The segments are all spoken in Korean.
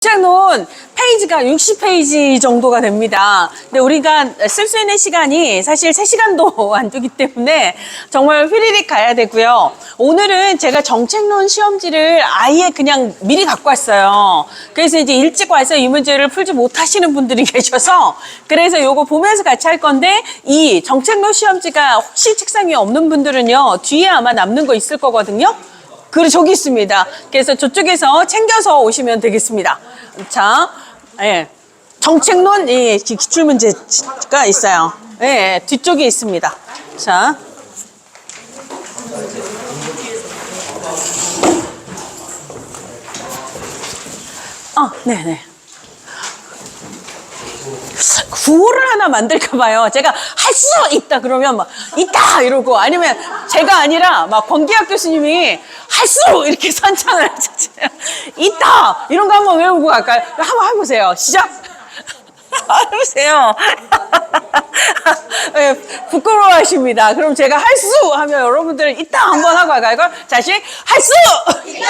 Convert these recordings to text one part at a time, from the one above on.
책은 페이지가 60페이지 정도가 됩니다. 근데 우리가 쓸 수 있는 시간이 사실 3시간도 안 되기 때문에 정말 휘리릭 가야 되고요. 오늘은 제가 정책론 시험지를 아예 그냥 미리 갖고 왔어요. 그래서 이제 일찍 와서 이 문제를 풀지 못하시는 분들이 계셔서 그래서 요거 보면서 같이 할 건데, 이 정책론 시험지가 혹시 책상 위에 없는 분들은요, 뒤에 아마 남는 거 있을 거거든요. 그리고 저기 있습니다. 그래서 저쪽에서 챙겨서 오시면 되겠습니다. 자, 예. 정책론, 예, 기출문제가 있어요. 예, 뒤쪽에 있습니다. 자. 네네. 구호를 하나 만들까봐요. 제가 할 수 있다 그러면 막 있다 이러고, 아니면 제가 아니라 막 권기학 교수님이 할 수 이렇게 선창을 하셨어요. 있다 이런 거 한번 외우고 갈까요? 한번 해보세요. 시작. 해보세요. 네, 부끄러워하십니다. 그럼 제가 할 수 하면 여러분들 있다 한번 하고 갈까요? 다시 할 수 있다.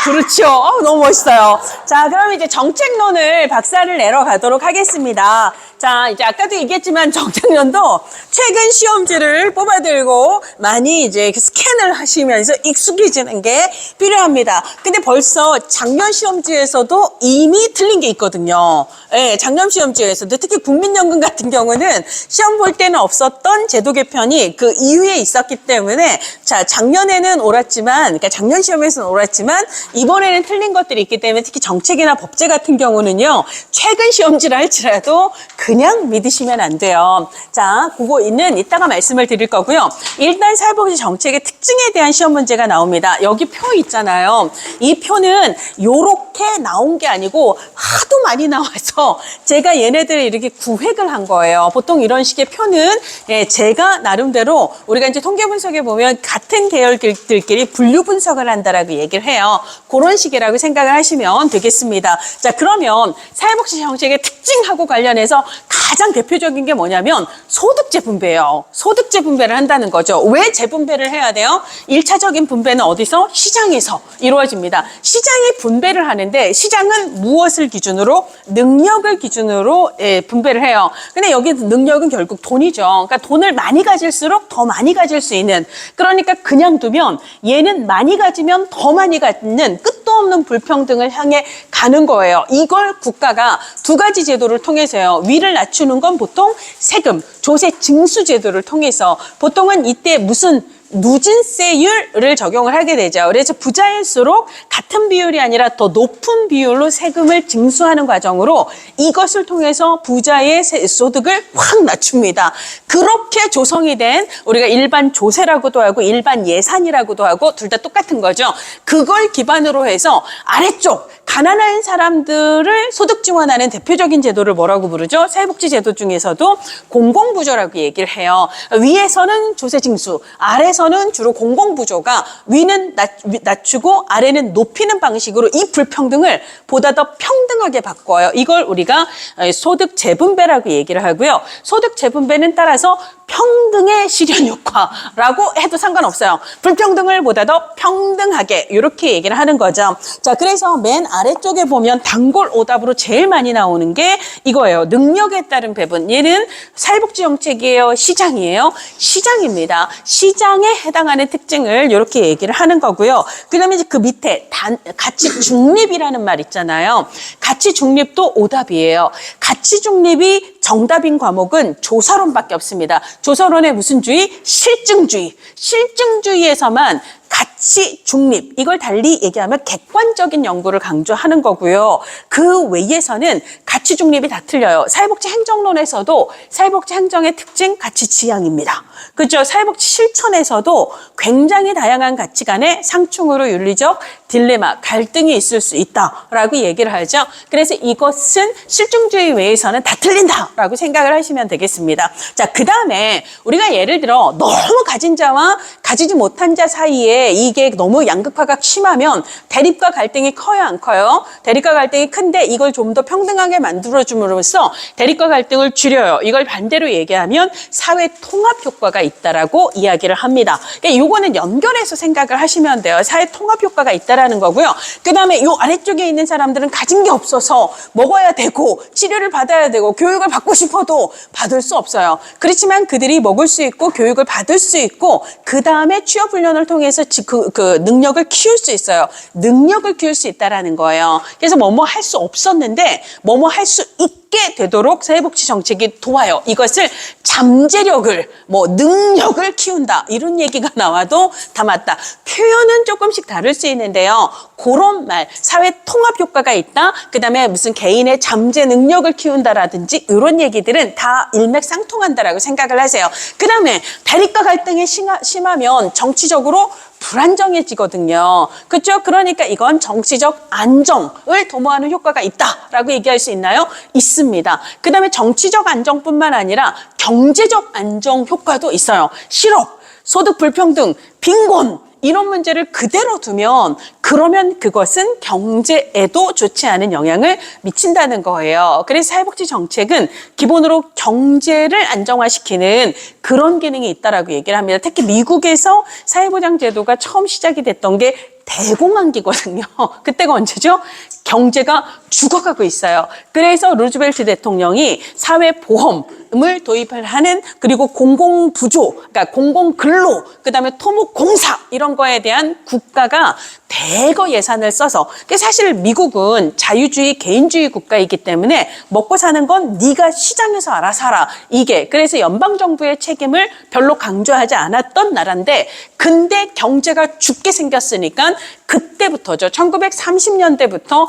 그렇죠. 너무 멋있어요. 자, 그럼 이제 정책론을 박살을 내러 가도록 하겠습니다. 자, 이제 아까도 얘기했지만 정책론도 최근 시험지를 뽑아들고 많이 이제 스캔을 하시면서 익숙해지는 게 필요합니다. 근데 벌써 작년 시험지에서도 이미 틀린 게 있거든요. 네, 작년 시험지에서도 특히 국민연금 같은 경우는 시험 볼 때는 없었던 제도 개편이 그 이후에 있었기 때문에, 자, 작년에는 옳았지만, 그러니까 작년 시험에서는 옳았지만 이번에는 틀린 것들이 있기 때문에, 특히 정책이나 법제 같은 경우는요, 최근 시험지를 할지라도 그냥 믿으시면 안 돼요. 자, 그거는 이따가 말씀을 드릴 거고요. 일단 사회복지 정책의 특징에 대한 시험 문제가 나옵니다. 여기 표 있잖아요. 이 표는 요렇게 나온 게 아니고 하도 많이 나와서 제가 얘네들을 이렇게 구획을 한 거예요. 보통 이런 식의 표는, 예, 제가 나름대로, 우리가 이제 통계 분석에 보면 같은 계열들끼리 분류 분석을 한다라고 얘기를 해요. 그런 식이라고 생각을 하시면 되겠습니다. 자, 그러면 사회복지 정책의 특징하고 관련해서 가장 대표적인 게 뭐냐면 소득 재분배예요. 소득 재분배를 한다는 거죠. 왜 재분배를 해야 돼요? 1차적인 분배는 어디서? 시장에서 이루어집니다. 시장이 분배를 하는데, 시장은 무엇을 기준으로? 능력을 기준으로, 예, 분배를 해요. 근데 여기 능력은 결국 돈이죠. 그러니까 돈을 많이 가질수록 더 많이 가질 수 있는, 그러니까 그냥 두면 얘는 많이 가지면 더 많이 갖는 끝도 없는 불평등을 향해 가는 거예요. 이걸 국가가 두 가지 제도를 통해서요. 위를 낮추는 건 보통 세금, 조세 징수 제도를 통해서, 보통은 이때 무슨 누진세율을 적용을 하게 되죠. 그래서 부자일수록 같은 비율이 아니라 더 높은 비율로 세금을 징수하는 과정으로 이것을 통해서 부자의 소득을 확 낮춥니다. 그렇게 조성이 된, 우리가 일반 조세라고도 하고 일반 예산이라고도 하고 둘 다 똑같은 거죠. 그걸 기반으로 해서 아래쪽 가난한 사람들을 소득 지원하는 대표적인 제도를 뭐라고 부르죠? 사회복지 제도 중에서도 공공부조라고 얘기를 해요. 위에서는 조세징수, 아래서는 주로 공공부조가 위는 낮추고 아래는 높이는 방식으로 이 불평등을 보다 더 평등하게 바꿔요. 이걸 우리가 소득 재분배라고 얘기를 하고요. 소득 재분배는 따라서 평등의 실현 효과라고 해도 상관없어요. 불평등을 보다 더 평등하게, 이렇게 얘기를 하는 거죠. 자, 그래서 맨 아래쪽에 보면 단골 오답으로 제일 많이 나오는 게 이거예요. 능력에 따른 배분. 얘는 사회복지 정책이에요? 시장이에요? 시장입니다. 시장에 해당하는 특징을 이렇게 얘기를 하는 거고요. 그 다음에 이제 그 밑에 가치 중립이라는 말 있잖아요. 가치 중립도 오답이에요. 가치 중립이 정답인 과목은 조사론밖에 없습니다. 조사론의 무슨 주의? 실증주의. 실증주의에서만 가치 중립, 이걸 달리 얘기하면 객관적인 연구를 강조하는 거고요. 그 외에서는 가치 중립이 다 틀려요. 사회복지 행정론에서도 사회복지 행정의 특징 가치 지향입니다. 그렇죠? 사회복지 실천에서도 굉장히 다양한 가치관의 상충으로 윤리적 딜레마, 갈등이 있을 수 있다라고 얘기를 하죠. 그래서 이것은 실증주의 외에서는 다 틀린다라고 생각을 하시면 되겠습니다. 자, 그 다음에 우리가 예를 들어 너무 가진 자와 가지지 못한 자 사이에 근데 이게 너무 양극화가 심하면 대립과 갈등이 커요, 안 커요? 대립과 갈등이 큰데 이걸 좀 더 평등하게 만들어줌으로써 대립과 갈등을 줄여요. 이걸 반대로 얘기하면 사회 통합 효과가 있다라고 이야기를 합니다. 그러니까 요거는 연결해서 생각을 하시면 돼요. 사회 통합 효과가 있다라는 거고요. 그다음에 요 아래쪽에 있는 사람들은 가진 게 없어서 먹어야 되고 치료를 받아야 되고 교육을 받고 싶어도 받을 수 없어요. 그렇지만 그들이 먹을 수 있고 교육을 받을 수 있고 그다음에 취업 훈련을 통해서 그 능력을 키울 수 있어요. 능력을 키울 수 있다라는 거예요. 그래서 뭐뭐 할 수 없었는데 뭐뭐 할 수 있게 되도록 사회복지 정책이 도와요. 이것을 잠재력을 능력을 키운다 이런 얘기가 나와도 다 맞다. 표현은 조금씩 다를 수 있는데요. 그런 말 사회 통합 효과가 있다. 그다음에 무슨 개인의 잠재 능력을 키운다라든지 이런 얘기들은 다 일맥상통한다라고 생각을 하세요. 그다음에 대립과 갈등이 심하면 정치적으로 불안정해지거든요. 그렇죠? 그러니까 이건 정치적 안정을 도모하는 효과가 있다라고 얘기할 수 있나요? 있습니다. 그다음에 정치적 안정뿐만 아니라 경제적 안정 효과도 있어요. 실업, 소득 불평등, 빈곤 이런 문제를 그대로 두면 그러면 그것은 경제에도 좋지 않은 영향을 미친다는 거예요. 그래서 사회복지 정책은 기본으로 경제를 안정화시키는 그런 기능이 있다라고 얘기를 합니다. 특히 미국에서 사회보장 제도가 처음 시작이 됐던 게 대공황기거든요. 그때가 언제죠? 경제가 죽어가고 있어요. 그래서 루즈벨트 대통령이 사회보험을 도입을 하는 그리고 공공부조, 그러니까 공공근로, 그다음에 토목공사 이런 거에 대한 국가가 대거 예산을 써서 사실 미국은 자유주의 개인주의 국가이기 때문에 먹고 사는 건 네가 시장에서 알아서 하라. 이게 그래서 연방정부의 책임을 별로 강조하지 않았던 나라인데 근데 경제가 죽게 생겼으니까 그때부터죠. 1930년대부터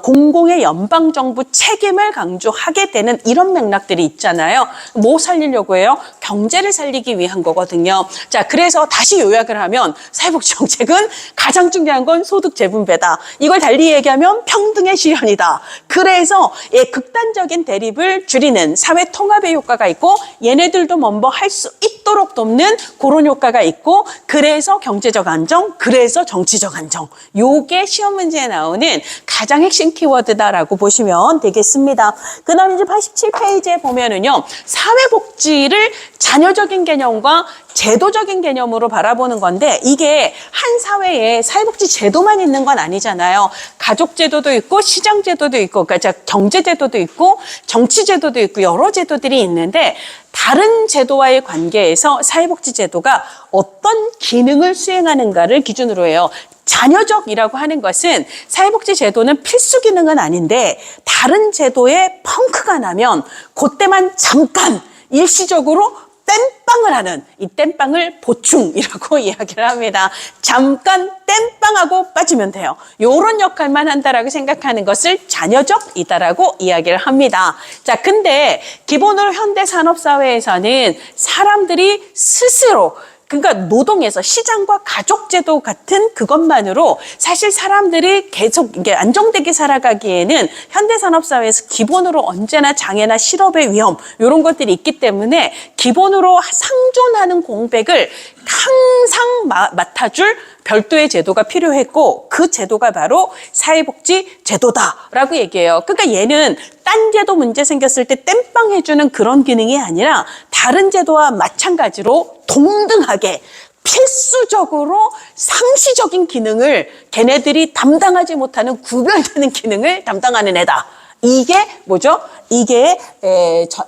공공의 연방정부 책임을 강조하게 되는 이런 맥락들이 있잖아요. 뭐 살리려고 해요? 경제를 살리기 위한 거거든요. 자, 그래서 다시 요약을 하면 사회복지 정책은 가장 중요한 건 소득 재분배다. 이걸 달리 얘기하면 평등의 실현이다. 그래서 극단적인 대립을 줄이는 사회 통합의 효과가 있고 얘네들도 뭔가 할 수 있도록 돕는 그런 효과가 있고 그래서 경제적 안정, 그래서 정치적 안정. 요게 시험 문제에 나오는 가장 핵심 키워드다라고 보시면 되겠습니다. 그 다음에 이제 87페이지에 보면은요, 사회복지를 자녀적인 개념과 제도적인 개념으로 바라보는 건데 이게 한 사회에 사회복지 제도만 있는 건 아니잖아요. 가족제도도 있고 시장제도도 있고 그러니까 경제제도도 있고 정치제도도 있고 여러 제도들이 있는데 다른 제도와의 관계에서 사회복지 제도가 어떤 기능을 수행하는가를 기준으로 해요. 자녀적이라고 하는 것은 사회복지 제도는 필수 기능은 아닌데 다른 제도에 펑크가 나면 그때만 잠깐 일시적으로 땜빵을 하는 이 땜빵을 보충이라고 이야기를 합니다. 잠깐 땜빵하고 빠지면 돼요. 이런 역할만 한다라고 생각하는 것을 자녀적이다라고 이야기를 합니다. 자, 근데 기본으로 현대 산업 사회에서는 사람들이 스스로 그러니까 노동에서 시장과 가족제도 같은 그것만으로 사실 사람들이 계속 이게 안정되게 살아가기에는 현대산업사회에서 기본으로 언제나 장애나 실업의 위험 이런 것들이 있기 때문에 기본으로 상존하는 공백을 항상 맡아줄 별도의 제도가 필요했고 그 제도가 바로 사회복지 제도다라고 얘기해요. 그러니까 얘는 딴 제도 문제 생겼을 때 땜빵 해주는 그런 기능이 아니라 다른 제도와 마찬가지로 동등하게 필수적으로 상시적인 기능을 걔네들이 담당하지 못하는 구별되는 기능을 담당하는 애다. 이게 뭐죠? 이게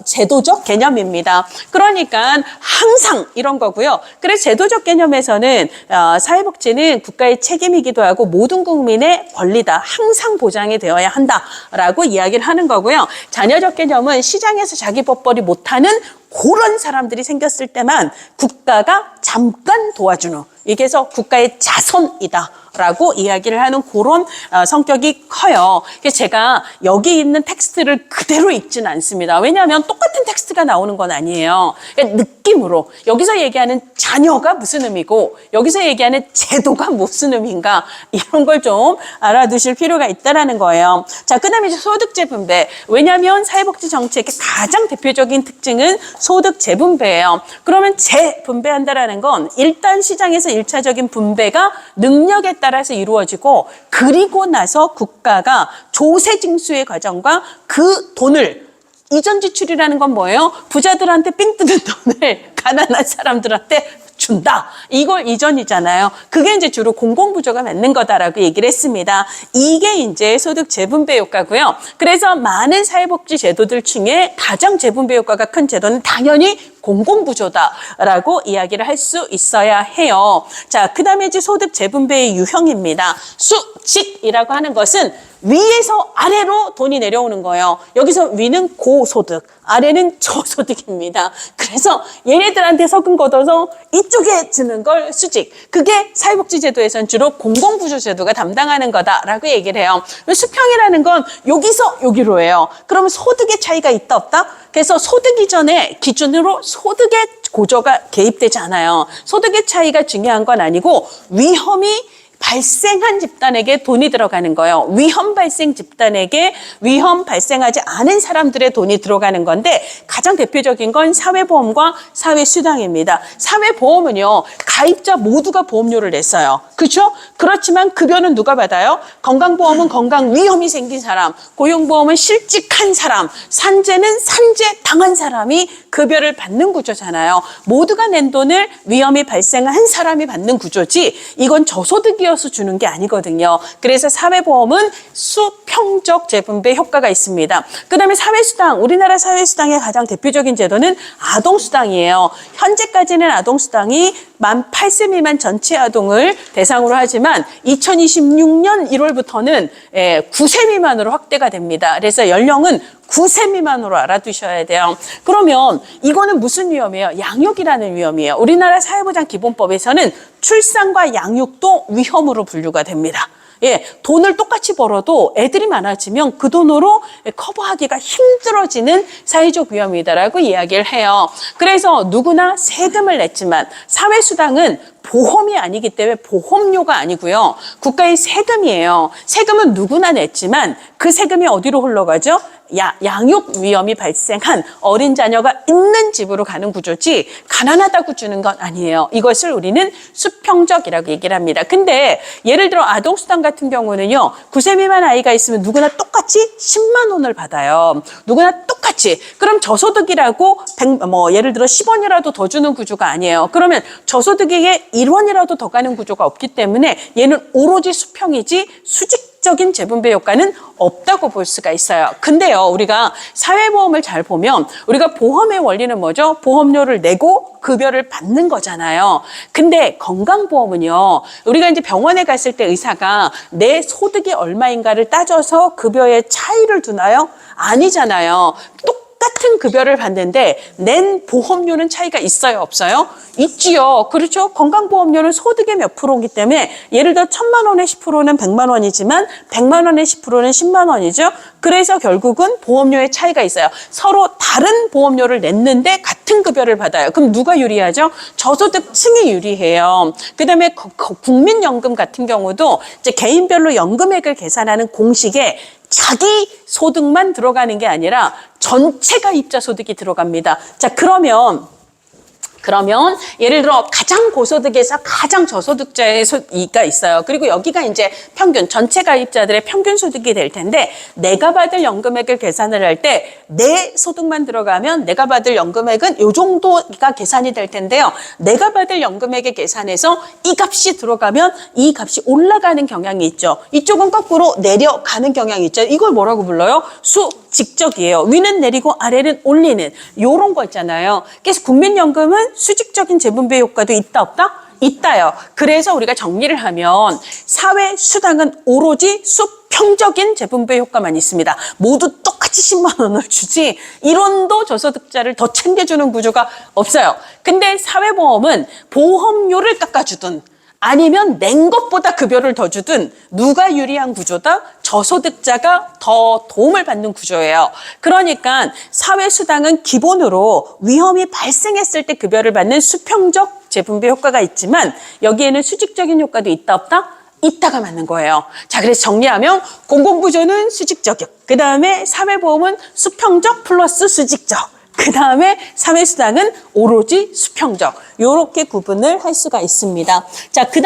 제도적 개념입니다. 그러니까 항상 이런 거고요. 그래서 제도적 개념에서는 사회복지는 국가의 책임이기도 하고 모든 국민의 권리다. 항상 보장이 되어야 한다라고 이야기를 하는 거고요. 자녀적 개념은 시장에서 자기 법벌이 못하는 그런 사람들이 생겼을 때만 국가가 잠깐 도와주는 이게 해서 국가의 자손이다 라고 이야기를 하는 그런 성격이 커요. 그래서 제가 여기 있는 텍스트를 그대로 읽지는 않습니다. 왜냐하면 똑같은 텍스트가 나오는 건 아니에요. 그러니까 느낌으로 여기서 얘기하는 자녀가 무슨 의미고 여기서 얘기하는 제도가 무슨 의미인가 이런 걸 좀 알아두실 필요가 있다라는 거예요. 자, 그다음에 이제 소득 재분배. 왜냐하면 사회복지 정책의 가장 대표적인 특징은 소득 재분배예요. 그러면 재분배한다라는 건 일단 시장에서 1차적인 분배가 능력에 따라서 이루어지고 그리고 나서 국가가 조세징수의 과정과 그 돈을 이전 지출이라는 건 뭐예요? 부자들한테 삥 뜯은 돈을 가난한 사람들한테 준다. 이걸 이전이잖아요. 그게 이제 주로 공공부조가 맞는 거다라고 얘기를 했습니다. 이게 이제 소득 재분배 효과고요. 그래서 많은 사회복지 제도들 중에 가장 재분배 효과가 큰 제도는 당연히 공공부조다라고 이야기를 할 수 있어야 해요. 자, 그 다음에 이제 소득 재분배의 유형입니다. 수직이라고 하는 것은 위에서 아래로 돈이 내려오는 거예요. 여기서 위는 고소득, 아래는 저소득입니다. 그래서 얘네들한테 서금 걷어서 이쪽에 주는 걸 수직. 그게 사회복지제도에서는 주로 공공부조제도가 담당하는 거다라고 얘기를 해요. 수평이라는 건 여기서 여기로 해요. 그러면 소득의 차이가 있다 없다? 그래서 소득 이전에 기준으로 소득의 고조가 개입되지 않아요. 소득의 차이가 중요한 건 아니고 위험이 발생한 집단에게 돈이 들어가는 거예요. 위험 발생 집단에게 위험 발생하지 않은 사람들의 돈이 들어가는 건데 가장 대표적인 건 사회보험과 사회수당입니다. 사회보험은요. 가입자 모두가 보험료를 냈어요. 그렇죠? 그렇지만 급여는 누가 받아요? 건강보험은 건강 위험이 생긴 사람, 고용보험은 실직한 사람, 산재는 산재 당한 사람이 급여를 받는 구조잖아요. 모두가 낸 돈을 위험이 발생한 사람이 받는 구조지 이건 저소득이어서 주는 게 아니거든요. 그래서 사회보험은 수평적 재분배 효과가 있습니다. 그 다음에 사회수당, 우리나라 사회수당의 가장 대표적인 제도는 아동수당이에요. 현재까지는 아동수당이 만 8세 미만 전체 아동을 대상으로 하지만 2026년 1월부터는 9세 미만으로 확대가 됩니다. 그래서 연령은 9세 미만으로 알아두셔야 돼요. 그러면 이거는 무슨 위험이에요? 양육이라는 위험이에요. 우리나라 사회보장기본법에서는 출산과 양육도 위험으로 분류가 됩니다. 예, 돈을 똑같이 벌어도 애들이 많아지면 그 돈으로 커버하기가 힘들어지는 사회적 위험이다라고 이야기를 해요. 그래서 누구나 세금을 냈지만 사회수당은 보험이 아니기 때문에 보험료가 아니고요. 국가의 세금이에요. 세금은 누구나 냈지만 그 세금이 어디로 흘러가죠? 양육 위험이 발생한 어린 자녀가 있는 집으로 가는 구조지 가난하다고 주는 건 아니에요. 이것을 우리는 수평적이라고 얘기를 합니다. 근데 예를 들어 아동수당 같은 경우는요. 9세 미만 아이가 있으면 누구나 똑같이 10만 원을 받아요. 누구나 똑같이. 그럼 저소득이라고 예를 들어 10원이라도 더 주는 구조가 아니에요. 그러면 저소득에게 1원이라도 더 가는 구조가 없기 때문에 얘는 오로지 수평이지 수직적인 재분배 효과는 없다고 볼 수가 있어요. 근데요, 우리가 사회보험을 잘 보면 우리가 보험의 원리는 뭐죠? 보험료를 내고 급여를 받는 거잖아요. 근데 건강보험은요, 우리가 이제 병원에 갔을 때 의사가 내 소득이 얼마인가를 따져서 급여의 차이를 두나요? 아니잖아요. 똑같은 급여를 받는데 낸 보험료는 차이가 있어요, 없어요? 있지요. 그렇죠? 건강보험료는 소득의 몇 프로이기 때문에 예를 들어 1,000만 원의 10%는 100만 원이지만 100만 원의 10%는 10만 원이죠. 그래서 결국은 보험료의 차이가 있어요. 서로 다른 보험료를 냈는데 같은 급여를 받아요. 그럼 누가 유리하죠? 저소득층이 유리해요. 그다음에 국민연금 같은 경우도 이제 개인별로 연금액을 계산하는 공식에 자기 소득만 들어가는 게 아니라 전체 가입자 소득이 들어갑니다. 자, 그러면 예를 들어 가장 고소득에서 가장 저소득자의 소득이 있어요. 그리고 여기가 이제 평균, 전체 가입자들의 평균 소득이 될 텐데 내가 받을 연금액을 계산을 할 때 내 소득만 들어가면 내가 받을 연금액은 이 정도가 계산이 될 텐데요. 내가 받을 연금액의 계산에서 이 값이 들어가면 이 값이 올라가는 경향이 있죠. 이쪽은 거꾸로 내려가는 경향이 있죠. 이걸 뭐라고 불러요? 수직적이에요. 위는 내리고 아래는 올리는 이런 거 있잖아요. 그래서 국민연금은 수직적인 재분배 효과도 있다 없다? 있다요. 그래서 우리가 정리를 하면 사회수당은 오로지 수평적인 재분배 효과만 있습니다. 모두 똑같이 10만 원을 주지 1원도 저소득자를 더 챙겨주는 구조가 없어요. 근데 사회보험은 보험료를 깎아주든 아니면 낸 것보다 급여를 더 주든 누가 유리한 구조다? 저소득자가 더 도움을 받는 구조예요. 그러니까 사회수당은 기본으로 위험이 발생했을 때 급여를 받는 수평적 재분배 효과가 있지만 여기에는 수직적인 효과도 있다 없다? 있다가 맞는 거예요. 자, 그래서 정리하면 공공부조는 수직적, 그 다음에 사회보험은 수평적 플러스 수직적, 그 다음에 사회수당은 오로지 수평적. 요렇게 구분을 할 수가 있습니다. 자, 그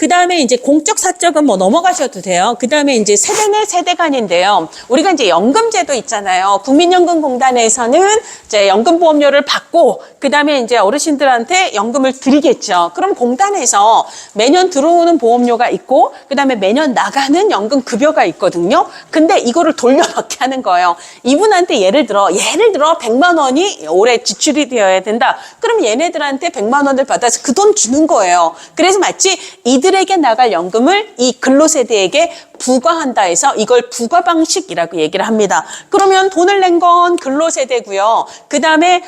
다음에 이제 공적 사적은 뭐 넘어가셔도 돼요. 그 다음에 이제 세대 내 세대 간인데요. 우리가 이제 연금제도 있잖아요. 국민연금공단에서는 이제 연금보험료를 받고 그 다음에 이제 어르신들한테 연금을 드리겠죠. 그럼 공단에서 매년 들어오는 보험료가 있고 그 다음에 매년 나가는 연금 급여가 있거든요. 근데 이거를 돌려받게 하는 거예요. 이분한테 예를 들어 100만 원이 올해 지출이 되어야 된다. 그럼 얘네들한테 100만 원을 받아서 그 돈 주는 거예요. 그래서 마치 이들에게 나갈 연금을 이 근로세대에게 부과한다 해서 이걸 부과 방식이라고 얘기를 합니다. 그러면 돈을 낸 건 근로세대고요. 그 다음에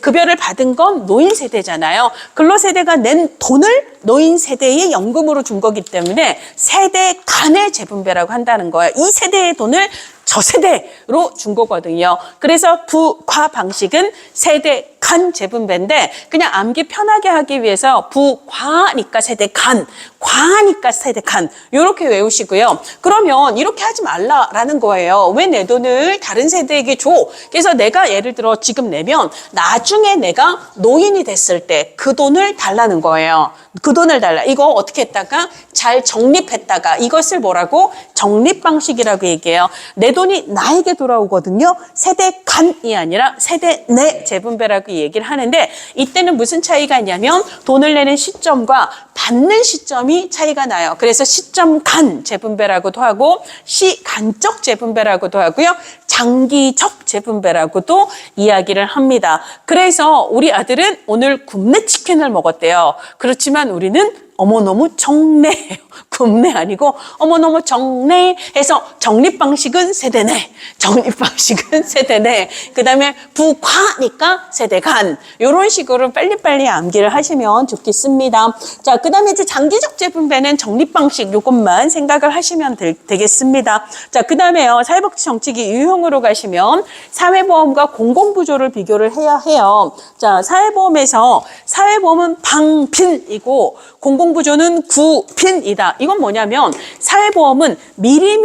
급여를 받은 건 노인세대잖아요. 근로세대가 낸 돈을 노인세대의 연금으로 준 거기 때문에 세대 간의 재분배라고 한다는 거예요. 이 세대의 돈을 저 세대로 준 거거든요. 그래서 부과 방식은 세대 간 재분배인데 그냥 암기 편하게 하기 위해서 부과니까 세대 간, 과니까 세대 간 이렇게 외우시고요. 그러면 이렇게 하지 말라라는 거예요. 왜 내 돈을 다른 세대에게 줘? 그래서 내가 예를 들어 지금 내면 나중에 내가 노인이 됐을 때 그 돈을 달라는 거예요. 그 돈을 달라. 이거 어떻게 했다가 잘 적립했다가 이것을 뭐라고? 적립 방식이라고 얘기해요. 내 돈이 나에게 돌아오거든요. 세대 간이 아니라 세대 내 재분배라고 얘기를 하는데 이때는 무슨 차이가 있냐면 돈을 내는 시점과 받는 시점이 차이가 나요. 그래서 시점 간 재분배라고도 하고 시간적 재분배라고도 하고요. 장기적 재분배라고도 이야기를 합니다. 그래서 우리 아들은 오늘 굽네 치킨을 먹었대요. 그렇지만 우리는 어머 너무 정내예요. 굽네 아니고 어머 너무 정내 해서 적립 방식은 세대 내, 적립 방식은 세대 내, 그 다음에 부과니까 세대 간 이런 식으로 빨리빨리 암기를 하시면 좋겠습니다. 자, 그 다음에 이제 장기적 재분배는 적립 방식 이것만 생각을 하시면 되겠습니다. 자, 그 다음에요 사회복지정책이 유형으로 가시면 사회보험과 공공부조를 비교를 해야 해요. 자, 사회보험은 방빈이고 공공부조는 구빈이다. 이건 뭐냐면 사회보험은 미리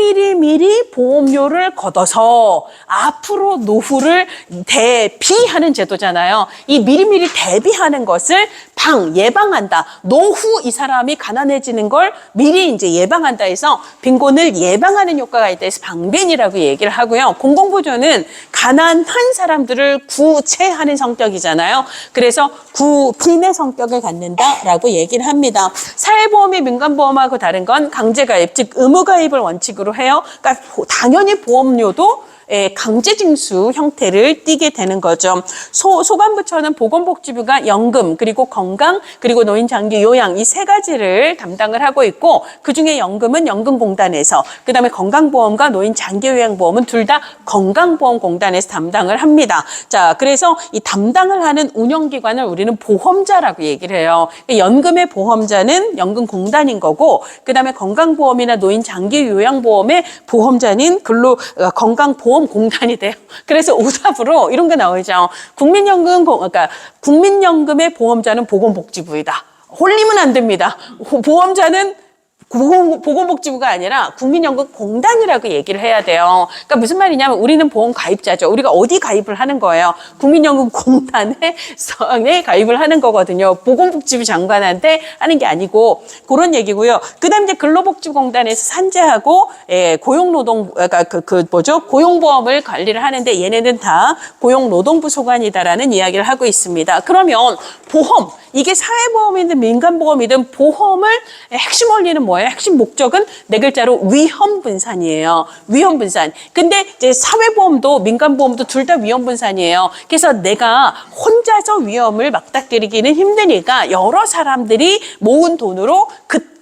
보험료를 걷어서 앞으로 노후를 대비하는 제도잖아요. 이 미리 대비하는 것을 예방한다. 노후 이 사람이 가난해지는 걸 미리 이제 예방한다 해서 빈곤을 예방하는 효과가 있다 해서 방빈이라고 얘기를 하고요. 공공부조는 가난한 사람들을 구제하는 성격이잖아요. 그래서 구빈의 성격을 갖는다라고 얘기를 합니다. 사회보험이 민간보험하고 다른 건 강제가입, 즉 의무가입을 원칙으로 해요. 그러니까 당연히 보험료도 강제징수 형태를 띠게 되는 거죠. 소관부처는 보건복지부가 연금, 그리고 건강, 그리고 노인장기 요양 이 세 가지를 담당을 하고 있고 그중에 연금은 연금공단에서, 그 다음에 건강보험과 노인장기요양보험은 둘 다 건강보험공단에서 담당을 합니다. 자, 그래서 이 담당을 하는 운영기관을 우리는 보험자라고 얘기를 해요. 연금의 보험자는 연금공단인 거고 그 다음에 건강보험이나 노인장기요양보험의 보험자는 건강보험공단이 돼요. 그래서 오답으로 이런 게 나오죠. 국민연금의 보험자는 보건복지부이다. 홀리면 안 됩니다. 보험자는 보건복지부가 아니라 국민연금공단이라고 얘기를 해야 돼요. 그러니까 무슨 말이냐면 우리는 보험 가입자죠. 우리가 어디 가입을 하는 거예요? 국민연금공단에 가입을 하는 거거든요. 보건복지부 장관한테 하는 게 아니고 그런 얘기고요. 그다음 이제 근로복지공단에서 산재하고 고용보험을 관리를 하는데 얘네는 다 고용노동부 소관이다라는 이야기를 하고 있습니다. 그러면 보험 이게 사회보험이든 민간보험이든 보험을 핵심 원리는 뭐예요? 핵심 목적은 네 글자로 위험분산이에요. 위험분산. 근데 이제 사회보험도 민간보험도 둘 다 위험분산이에요. 그래서 내가 혼자서 위험을 맞닥뜨리기는 힘드니까 여러 사람들이 모은 돈으로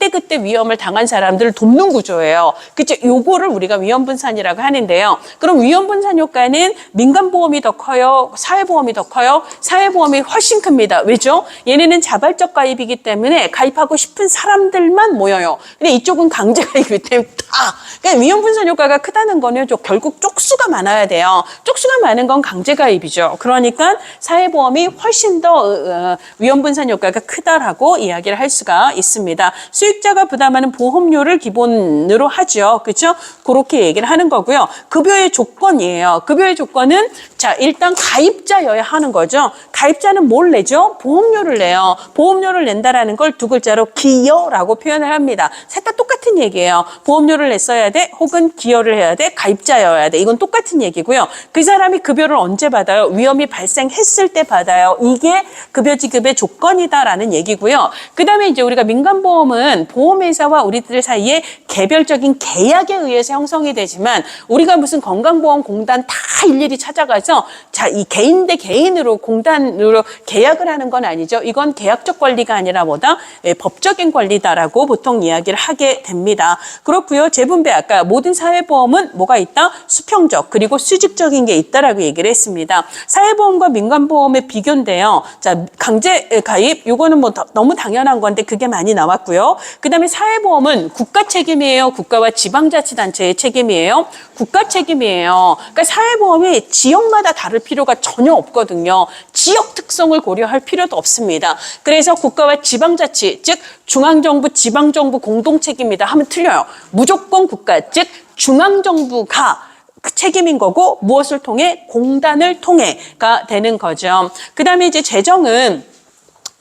그때그때 위험을 당한 사람들을 돕는 구조예요. 그쵸? 요거를 우리가 위험분산이라고 하는데요. 그럼 위험분산 효과는 민간보험이 더 커요? 사회보험이 더 커요? 사회보험이 훨씬 큽니다. 왜죠? 얘네는 자발적 가입이기 때문에 가입하고 싶은 사람들만 모여요. 근데 이쪽은 강제 가입이기 때문에 다. 그러니까 위험분산 효과가 크다는 거는 결국 쪽수가 많아야 돼요. 쪽수가 많은 건 강제 가입이죠. 그러니까 사회보험이 훨씬 더 위험분산 효과가 크다라고 이야기를 할 수가 있습니다. 수익자가 부담하는 보험료를 기본으로 하죠. 그렇죠? 그렇게 얘기를 하는 거고요. 급여의 조건이에요. 급여의 조건은 자, 일단 가입자여야 하는 거죠. 가입자는 뭘 내죠? 보험료를 내요. 보험료를 낸다라는 걸 두 글자로 기여라고 표현을 합니다. 셋 다 똑같은 얘기예요. 보험료를 냈어야 돼, 혹은 기여를 해야 돼, 가입자여야 돼. 이건 똑같은 얘기고요. 그 사람이 급여를 언제 받아요? 위험이 발생했을 때 받아요. 이게 급여 지급의 조건이다라는 얘기고요. 그 다음에 이제 우리가 민간보험은 보험회사와 우리들 사이에 개별적인 계약에 의해서 형성이 되지만 우리가 무슨 건강보험공단 다 일일이 찾아가서 자, 이 개인 대 개인으로 공단으로 계약을 하는 건 아니죠. 이건 계약적 권리가 아니라 뭐다? 법적인 권리다라고 보통 이야기를 하게 됩니다. 그렇고요. 재분배 아까 모든 사회보험은 뭐가 있다? 수평적 그리고 수직적인 게 있다라고 얘기를 했습니다. 사회보험과 민간보험의 비교인데요. 자, 강제 가입 요거는 뭐 너무 당연한 건데 그게 많이 나왔고요. 그다음에 사회보험은 국가 책임이에요. 국가와 지방자치단체의 책임이에요. 국가 책임이에요. 그러니까 사회보험이 지역마다 다를 필요가 전혀 없거든요. 지역 특성을 고려할 필요도 없습니다. 그래서 국가와 지방자치, 즉 중앙정부, 지방정부 공동책임이다 하면 틀려요. 무조건 국가, 즉 중앙정부가 그 책임인 거고 무엇을 통해? 공단을 통해가 되는 거죠. 그 다음에 이제 재정은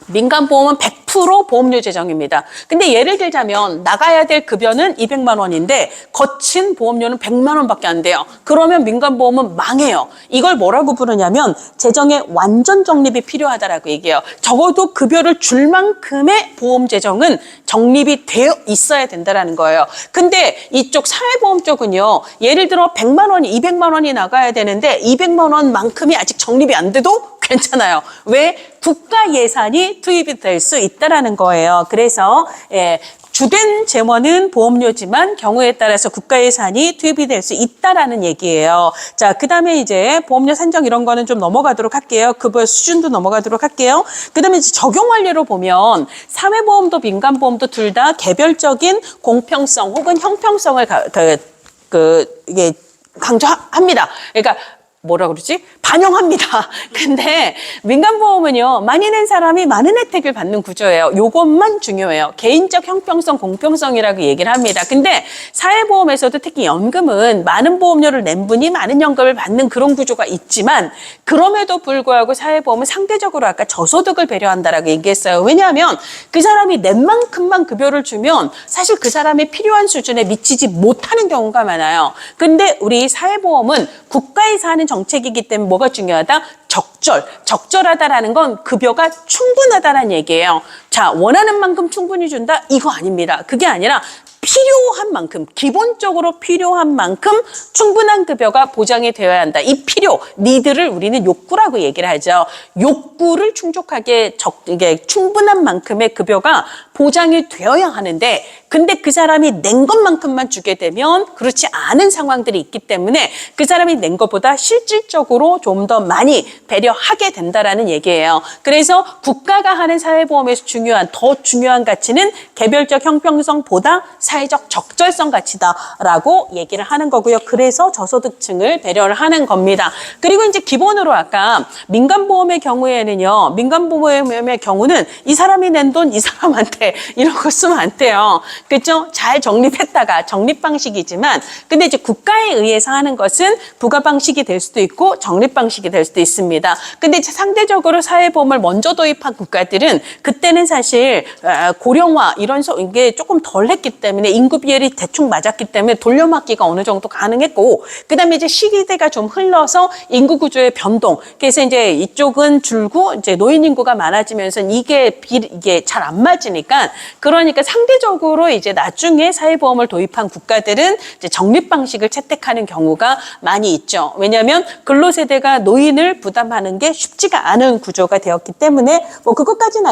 민간보험은 100% 보험료 재정입니다. 근데 예를 들자면 나가야 될 급여는 200만 원인데 거친 보험료는 100만 원밖에 안 돼요. 그러면 민간보험은 망해요. 이걸 뭐라고 부르냐면 재정의 완전 적립이 필요하다라고 얘기해요. 적어도 급여를 줄 만큼의 보험 재정은 적립이 되어 있어야 된다라는 거예요. 근데 이쪽 사회보험 쪽은요. 예를 들어 100만 원이 200만 원이 나가야 되는데 200만 원만큼이 아직 적립이 안 돼도 괜찮아요. 왜? 국가 예산이 투입이 될 수 있다라는 거예요. 그래서 주된 재원은 보험료지만 경우에 따라서 국가 예산이 투입이 될 수 있다라는 얘기예요. 자, 그다음에 이제 보험료 산정 이런 거는 좀 넘어가도록 할게요. 급여 수준도 넘어가도록 할게요. 그다음에 이제 적용 원리로 보면 사회보험도 민간보험도 둘 다 개별적인 공평성 혹은 형평성을 이게 강조합니다. 그러니까 뭐라 그러지? 반영합니다. 근데 민간보험은요, 많이 낸 사람이 많은 혜택을 받는 구조예요. 요것만 중요해요. 개인적 형평성, 공평성이라고 얘기를 합니다. 근데 사회보험에서도 특히 연금은 많은 보험료를 낸 분이 많은 연금을 받는 그런 구조가 있지만 그럼에도 불구하고 사회보험은 상대적으로 아까 저소득을 배려한다라고 얘기했어요. 왜냐하면 그 사람이 낸 만큼만 급여를 주면 사실 그 사람의 필요한 수준에 미치지 못하는 경우가 많아요. 근데 우리 사회보험은 국가에서 하는 정책이기 때문에 뭐가 중요하다? 적절하다라는 건 급여가 충분하다라는 얘기예요. 자, 원하는 만큼 충분히 준다? 이거 아닙니다. 그게 아니라 필요한 만큼, 기본적으로 필요한 만큼 충분한 급여가 보장이 되어야 한다. 이 필요, 니드를 우리는 욕구라고 얘기를 하죠. 욕구를 충족하게 이게 충분한 만큼의 급여가 보장이 되어야 하는데 근데 그 사람이 낸 것만큼만 주게 되면 그렇지 않은 상황들이 있기 때문에 그 사람이 낸 것보다 실질적으로 좀 더 많이 배려하게 된다라는 얘기예요. 그래서 국가가 하는 사회보험에서 더 중요한 가치는 개별적 형평성보다 사회적 적절성 가치다라고 얘기를 하는 거고요. 그래서 저소득층을 배려를 하는 겁니다. 그리고 이제 기본으로 아까 민간보험의 경우에는요. 민간보험의 경우는 이 사람이 낸 돈 이 사람한테 이런 거 쓰면 안 돼요. 그렇죠? 잘 적립했다가 적립 방식이지만 근데 이제 국가에 의해서 하는 것은 부가 방식이 될 수도 있고 적립 방식이 될 수도 있습니다. 근데 이제 상대적으로 사회보험을 먼저 도입한 국가들은 그때는 사실 고령화 이런 이게 조금 덜 했기 때문에 때문에 인구 비율이 대충 맞았기 때문에 돌려막기가 어느 정도 가능했고, 그 다음에 이제 시기대가 좀 흘러서 인구 구조의 변동. 그래서 이제 이쪽은 줄고 이제 노인 인구가 많아지면서 이게 잘 안 맞으니까, 그러니까 상대적으로 이제 나중에 사회보험을 도입한 국가들은 이제 적립 방식을 채택하는 경우가 많이 있죠. 왜냐하면 근로세대가 노인을 부담하는 게 쉽지가 않은 구조가 되었기 때문에 뭐 그것까지는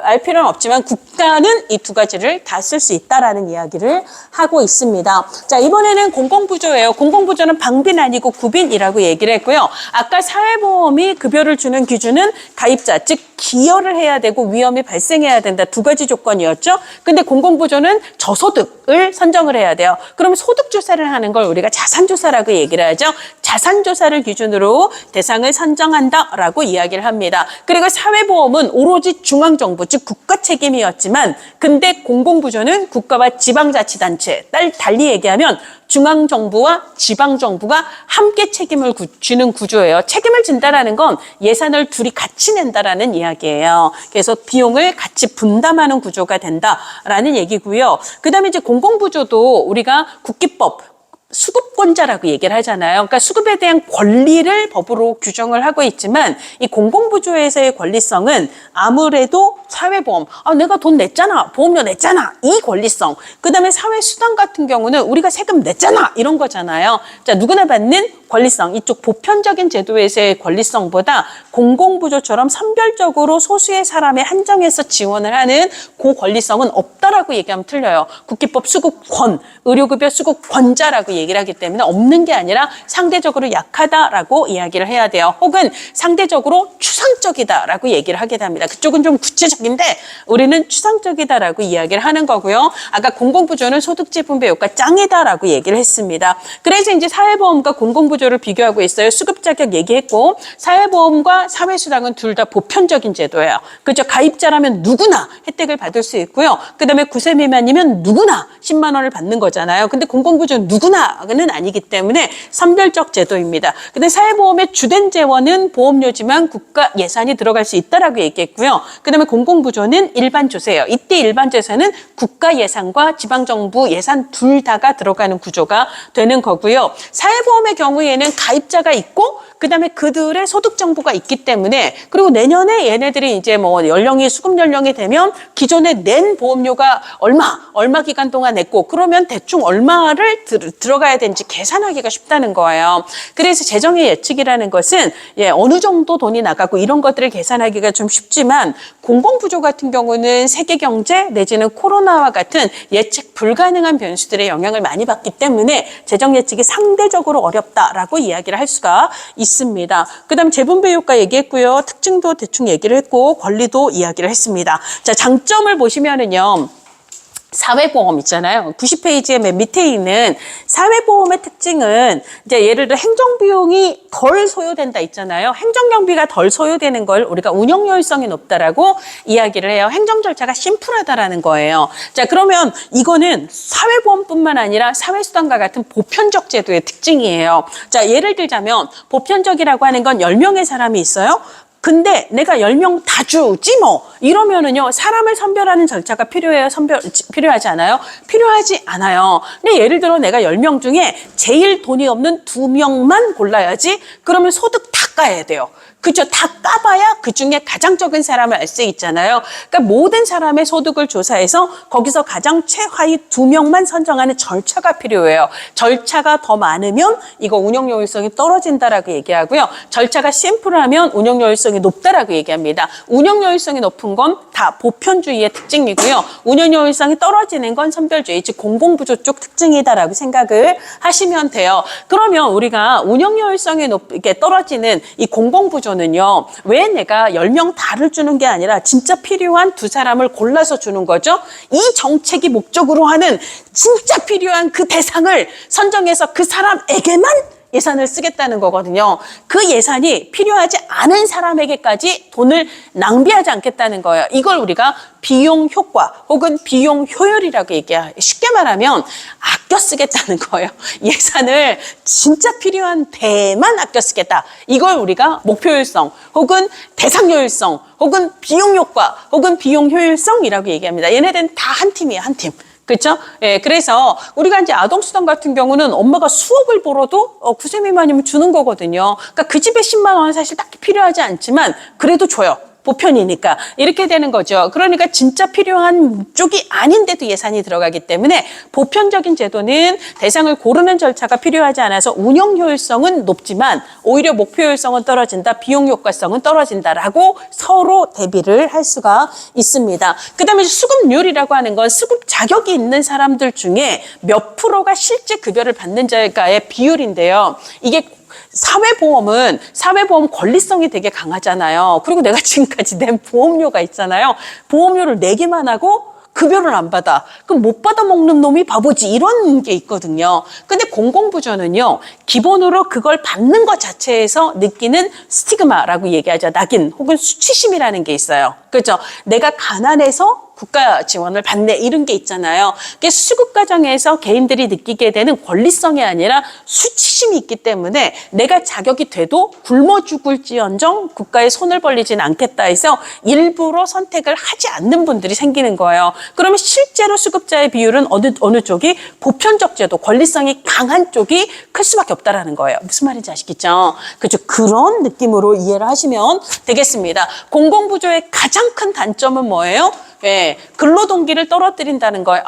알 필요는 없지만 국가는 이 두 가지를 다 쓸 수 있다라는 이야기를 하고 있습니다. 자, 이번에는 공공부조예요. 공공부조는 방빈 아니고 구빈이라고 얘기를 했고요. 아까 사회보험이 급여를 주는 기준은 가입자, 즉 기여를 해야 되고 위험이 발생해야 된다. 두 가지 조건이었죠. 근데 공공부조는 저소득을 선정을 해야 돼요. 그럼 소득조사를 하는 걸 우리가 자산조사라고 얘기를 하죠. 자산조사를 기준으로 대상을 선정한다라고 이야기를 합니다. 그리고 사회보험은 오로지 중앙정부, 즉 국가 책임이었지만, 근데 공공부조는 국가와 지방자치단체, 달리 얘기하면 중앙정부와 지방정부가 함께 책임을 지는 구조예요. 책임을 진다라는 건 예산을 둘이 같이 낸다라는 이야기예요. 그래서 비용을 같이 분담하는 구조가 된다라는 얘기고요. 그 다음에 이제 공공부조도 우리가 국기법, 수급권자라고 얘기를 하잖아요. 그러니까 수급에 대한 권리를 법으로 규정을 하고 있지만 이 공공부조에서의 권리성은 아무래도 사회보험, 내가 돈 냈잖아, 보험료 냈잖아, 이 권리성. 그다음에 사회수당 같은 경우는 우리가 세금 냈잖아, 이런 거잖아요. 자, 누구나 받는 권리성, 이쪽 보편적인 제도에서의 권리성보다 공공부조처럼 선별적으로 소수의 사람에 한정해서 지원을 하는 그 권리성은 없다라고 얘기하면 틀려요. 국기법 수급권, 의료급여 수급권자라고 얘기를 하기 때문에 없는 게 아니라 상대적으로 약하다라고 이야기를 해야 돼요. 혹은 상대적으로 추상적이다라고 얘기를 하게 됩니다. 그쪽은 좀 구체적인데 우리는 추상적이다라고 이야기를 하는 거고요. 아까 공공부조는 소득지 분배 효과 짱이다라고 얘기를 했습니다. 그래서 이제 사회보험과 공공부조를 비교하고 있어요. 수급자격 얘기했고, 사회보험과 사회수당은 둘 다 보편적인 제도예요. 그죠? 가입자라면 누구나 혜택을 받을 수 있고요. 그 다음에 9세 미만이면 누구나 10만 원을 받는 거잖아요. 근데 공공부조는 누구나는 아니기 때문에 선별적 제도입니다. 근데 사회보험의 주된 재원은 보험료지만 국가 예산이 들어갈 수 있다라고 얘기했고요. 그 다음에 공공부조는 일반조세예요. 이때 일반조세는 국가 예산과 지방정부 예산 둘 다가 들어가는 구조가 되는 거고요. 사회보험의 경우에는 가입자가 있고 그 다음에 그들의 소득 정보가 있기 때문에, 그리고 내년에 얘네들이 이제 뭐 수급 연령이 되면 기존에 낸 보험료가 얼마 기간 동안 냈고, 그러면 대충 얼마를 들어가야 되는지 계산하기가 쉽다는 거예요. 그래서 재정의 예측이라는 것은 어느 정도 돈이 나가고 이런 것들을 계산하기가 좀 쉽지만, 공공부조 같은 경우는 세계 경제 내지는 코로나와 같은 예측 불가능한 변수들의 영향을 많이 받기 때문에 재정 예측이 상대적으로 어렵다라고 이야기를 할 수가 있습니다. 그 다음 재분배 효과 얘기했고요. 특징도 대충 얘기를 했고 권리도 이야기를 했습니다. 자, 장점을 보시면은요. 사회보험 있잖아요. 90페이지의 맨 밑에 있는 사회보험의 특징은 이제 예를 들어 행정비용이 덜 소요된다 있잖아요. 행정경비가 덜 소요되는 걸 우리가 운영효율성이 높다라고 이야기를 해요. 행정 절차가 심플하다라는 거예요. 자, 그러면 이거는 사회보험뿐만 아니라 사회수당과 같은 보편적 제도의 특징이에요. 자, 예를 들자면 보편적이라고 하는 건 10명의 사람이 있어요. 근데 내가 10명 다 주지 뭐 이러면은요 사람을 선별하는 절차가 필요하지 않아요? 필요하지 않아요. 근데 예를 들어 내가 10명 중에 제일 돈이 없는 2명만 골라야지. 그러면 소득 다 까야 돼요. 그죠? 다 까봐야 그 중에 가장 적은 사람을 알 수 있잖아요. 그러니까 모든 사람의 소득을 조사해서 거기서 가장 최하위 2명만 선정하는 절차가 필요해요. 절차가 더 많으면 이거 운영효율성이 떨어진다라고 얘기하고요. 절차가 심플하면 운영효율성이 높다라고 얘기합니다. 운영효율성이 높은 건 다 보편주의의 특징이고요. 운영효율성이 떨어지는 건 선별주의, 즉 공공부조 쪽 특징이다라고 생각을 하시면 돼요. 그러면 우리가 운영효율성이 높게 떨어지는 이 공공부조는요. 왜 내가 10명 다를 주는 게 아니라 진짜 필요한 두 사람을 골라서 주는 거죠. 이 정책이 목적으로 하는 진짜 필요한 그 대상을 선정해서 그 사람에게만 예산을 쓰겠다는 거거든요. 그 예산이 필요하지 않은 사람에게까지 돈을 낭비하지 않겠다는 거예요. 이걸 우리가 비용 효과 혹은 비용 효율이라고 얘기해요. 쉽게 말하면 아껴 쓰겠다는 거예요. 예산을 진짜 필요한 데만 아껴 쓰겠다. 이걸 우리가 목표효율성 혹은 대상효율성 혹은 비용 효과 혹은 비용 효율성이라고 얘기합니다. 얘네들은 다 한 팀이에요. 한 팀. 그렇죠? 예, 그래서 우리가 이제 아동수당 같은 경우는 엄마가 수억을 벌어도 9세 미만이면 주는 거거든요. 그러니까 그 집에 10만 원은 사실 딱히 필요하지 않지만 그래도 줘요. 보편이니까 이렇게 되는 거죠. 그러니까 진짜 필요한 쪽이 아닌데도 예산이 들어가기 때문에 보편적인 제도는 대상을 고르는 절차가 필요하지 않아서 운영 효율성은 높지만 오히려 목표 효율성은 떨어진다, 비용 효과성은 떨어진다라고 서로 대비를 할 수가 있습니다. 그다음에 수급률이라고 하는 건 수급 자격이 있는 사람들 중에 몇 프로가 실제 급여를 받는 자가의 비율인데요. 이게 사회보험 권리성이 되게 강하잖아요. 그리고 내가 지금까지 낸 보험료가 있잖아요. 보험료를 내기만 하고 급여를 안 받아. 그럼 못 받아 먹는 놈이 바보지. 이런 게 있거든요. 근데 공공부조는요, 기본으로 그걸 받는 것 자체에서 느끼는 스티그마라고 얘기하죠. 낙인 혹은 수치심이라는 게 있어요. 그렇죠? 내가 가난해서 국가 지원을 받네 이런 게 있잖아요. 수급 과정에서 개인들이 느끼게 되는 권리성이 아니라 수치심이 있기 때문에 내가 자격이 돼도 굶어 죽을지언정 국가에 손을 벌리진 않겠다 해서 일부러 선택을 하지 않는 분들이 생기는 거예요. 그러면 실제로 수급자의 비율은 어느 쪽이 보편적 제도, 권리성이 강한 쪽이 클 수밖에 없다라는 거예요. 무슨 말인지 아시겠죠? 그렇죠. 그런 느낌으로 이해를 하시면 되겠습니다. 공공부조의 가장 큰 단점은 뭐예요? 예, 근로동기를 떨어뜨린다는 거예요.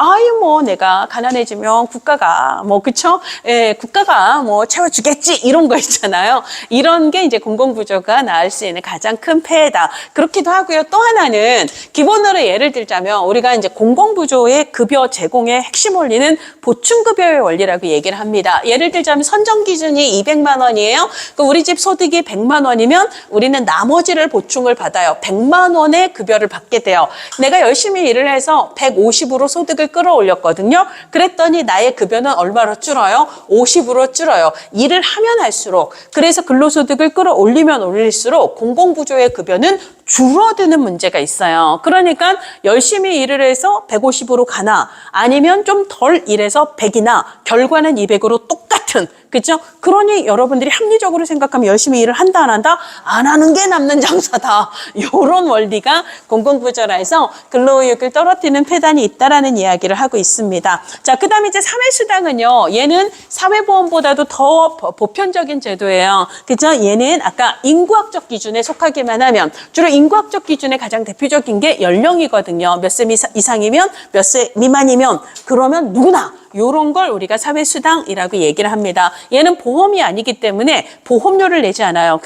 내가 가난해지면 국가가, 그쵸? 예, 국가가 채워주겠지. 이런 거 있잖아요. 이런 게 이제 공공부조가 낳을 수 있는 가장 큰 폐해다. 그렇기도 하고요. 또 하나는 기본으로 예를 들자면 우리가 이제 공공부조의 급여 제공의 핵심 원리는 보충급여의 원리라고 얘기를 합니다. 예를 들자면 선정기준이 200만 원이에요. 우리 집 소득이 100만 원이면 우리는 나머지를 보충을 받아요. 100만 원의 급여를 받게 돼요. 내가 열심히 일을 해서 150으로 소득을 끌어올렸거든요. 그랬더니 나의 급여는 얼마로 줄어요? 50으로 줄어요. 일을 하면 할수록. 그래서 근로소득을 끌어올리면 올릴수록 공공부조의 급여는 줄어드는 문제가 있어요. 그러니까 열심히 일을 해서 150으로 가나 아니면 좀 덜 일해서 100이나 결과는 200으로 똑같은, 그렇죠? 그러니 여러분들이 합리적으로 생각하면 열심히 일을 한다 안 한다? 안 하는 게 남는 장사다. 이런 원리가 공공부조라 해서 근로의욕을 떨어뜨리는 폐단이 있다라는 이야기를 하고 있습니다. 자, 그다음에 이제 사회수당은요. 얘는 사회보험보다도 더 보편적인 제도예요. 그렇죠? 얘는 아까 인구학적 기준에 속하기만 하면 주로 인구학적 기준의 가장 대표적인 게 연령이거든요. 몇 세 이상이면 몇 세 미만이면 그러면 누구나 요런 걸 우리가 사회수당이라고 얘기를 합니다. 얘는 보험이 아니기 때문에 보험료를 내지 않아요.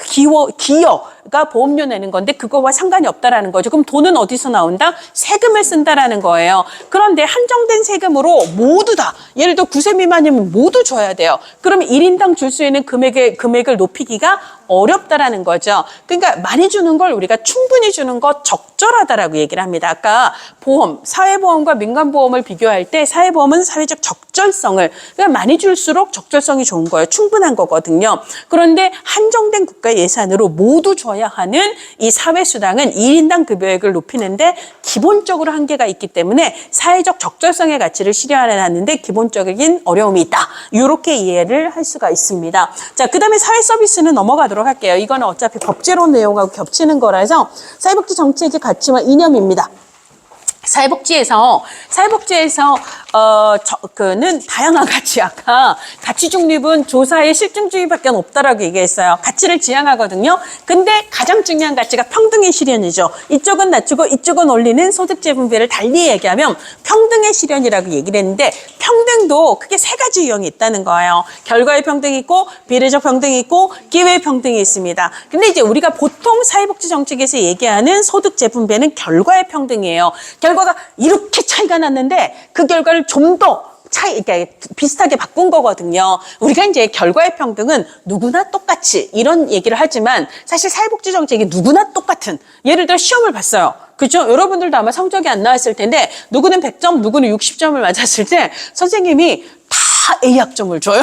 기여가 보험료 내는 건데 그거와 상관이 없다라는 거죠. 그럼 돈은 어디서 나온다? 세금을 쓴다라는 거예요. 그런데 한정된 세금으로 모두 다, 예를 들어 9세 미만이면 모두 줘야 돼요. 그러면 1인당 줄 수 있는 금액을 높이기가 어렵다라는 거죠. 그러니까 많이 주는 걸 우리가 충분히 주는 것 적절하다라고 얘기를 합니다. 아까 보험, 사회보험과 민간보험을 비교할 때 사회보험은 사회적 적절성을, 그러니까 많이 줄수록 적절성이 좋은 거예요. 충분한 거거든요. 그런데 한정된 국가 예산으로 모두 줘야 하는 이 사회수당은 1인당 급여액을 높이는데 기본적으로 한계가 있기 때문에 사회적 적절성의 가치를 실현하는데 기본적인 어려움이 있다. 이렇게 이해를 할 수가 있습니다. 자, 그 다음에 사회서비스는 넘어가도록 할게요. 이거는 어차피 법제로 내용하고 겹치는 거라서 사회복지 정책의 가치와 이념입니다. 사회복지에서 그는 다양한 가치, 아까 가치 중립은 조사의 실증주의밖에 없다라고 얘기했어요. 가치를 지향하거든요. 근데 가장 중요한 가치가 평등의 실현이죠. 이쪽은 낮추고 이쪽은 올리는 소득 재분배를 달리 얘기하면 평등의 실현이라고 얘기를 했는데 평등도 크게 세 가지 유형이 있다는 거예요. 결과의 평등이 있고 비례적 평등이 있고 기회의 평등이 있습니다. 근데 이제 우리가 보통 사회복지 정책에서 얘기하는 소득 재분배는 결과의 평등이에요. 결과가 이렇게 차이가 났는데 그 결과를 좀 더 그러니까 비슷하게 바꾼 거거든요. 우리가 이제 결과의 평등은 누구나 똑같이 이런 얘기를 하지만 사실 사회복지 정책이 누구나 똑같은, 예를 들어 시험을 봤어요. 그렇죠? 여러분들도 아마 성적이 안 나왔을 텐데 누구는 100점, 누구는 60점을 맞았을 때 선생님이 다 A학점을 줘요.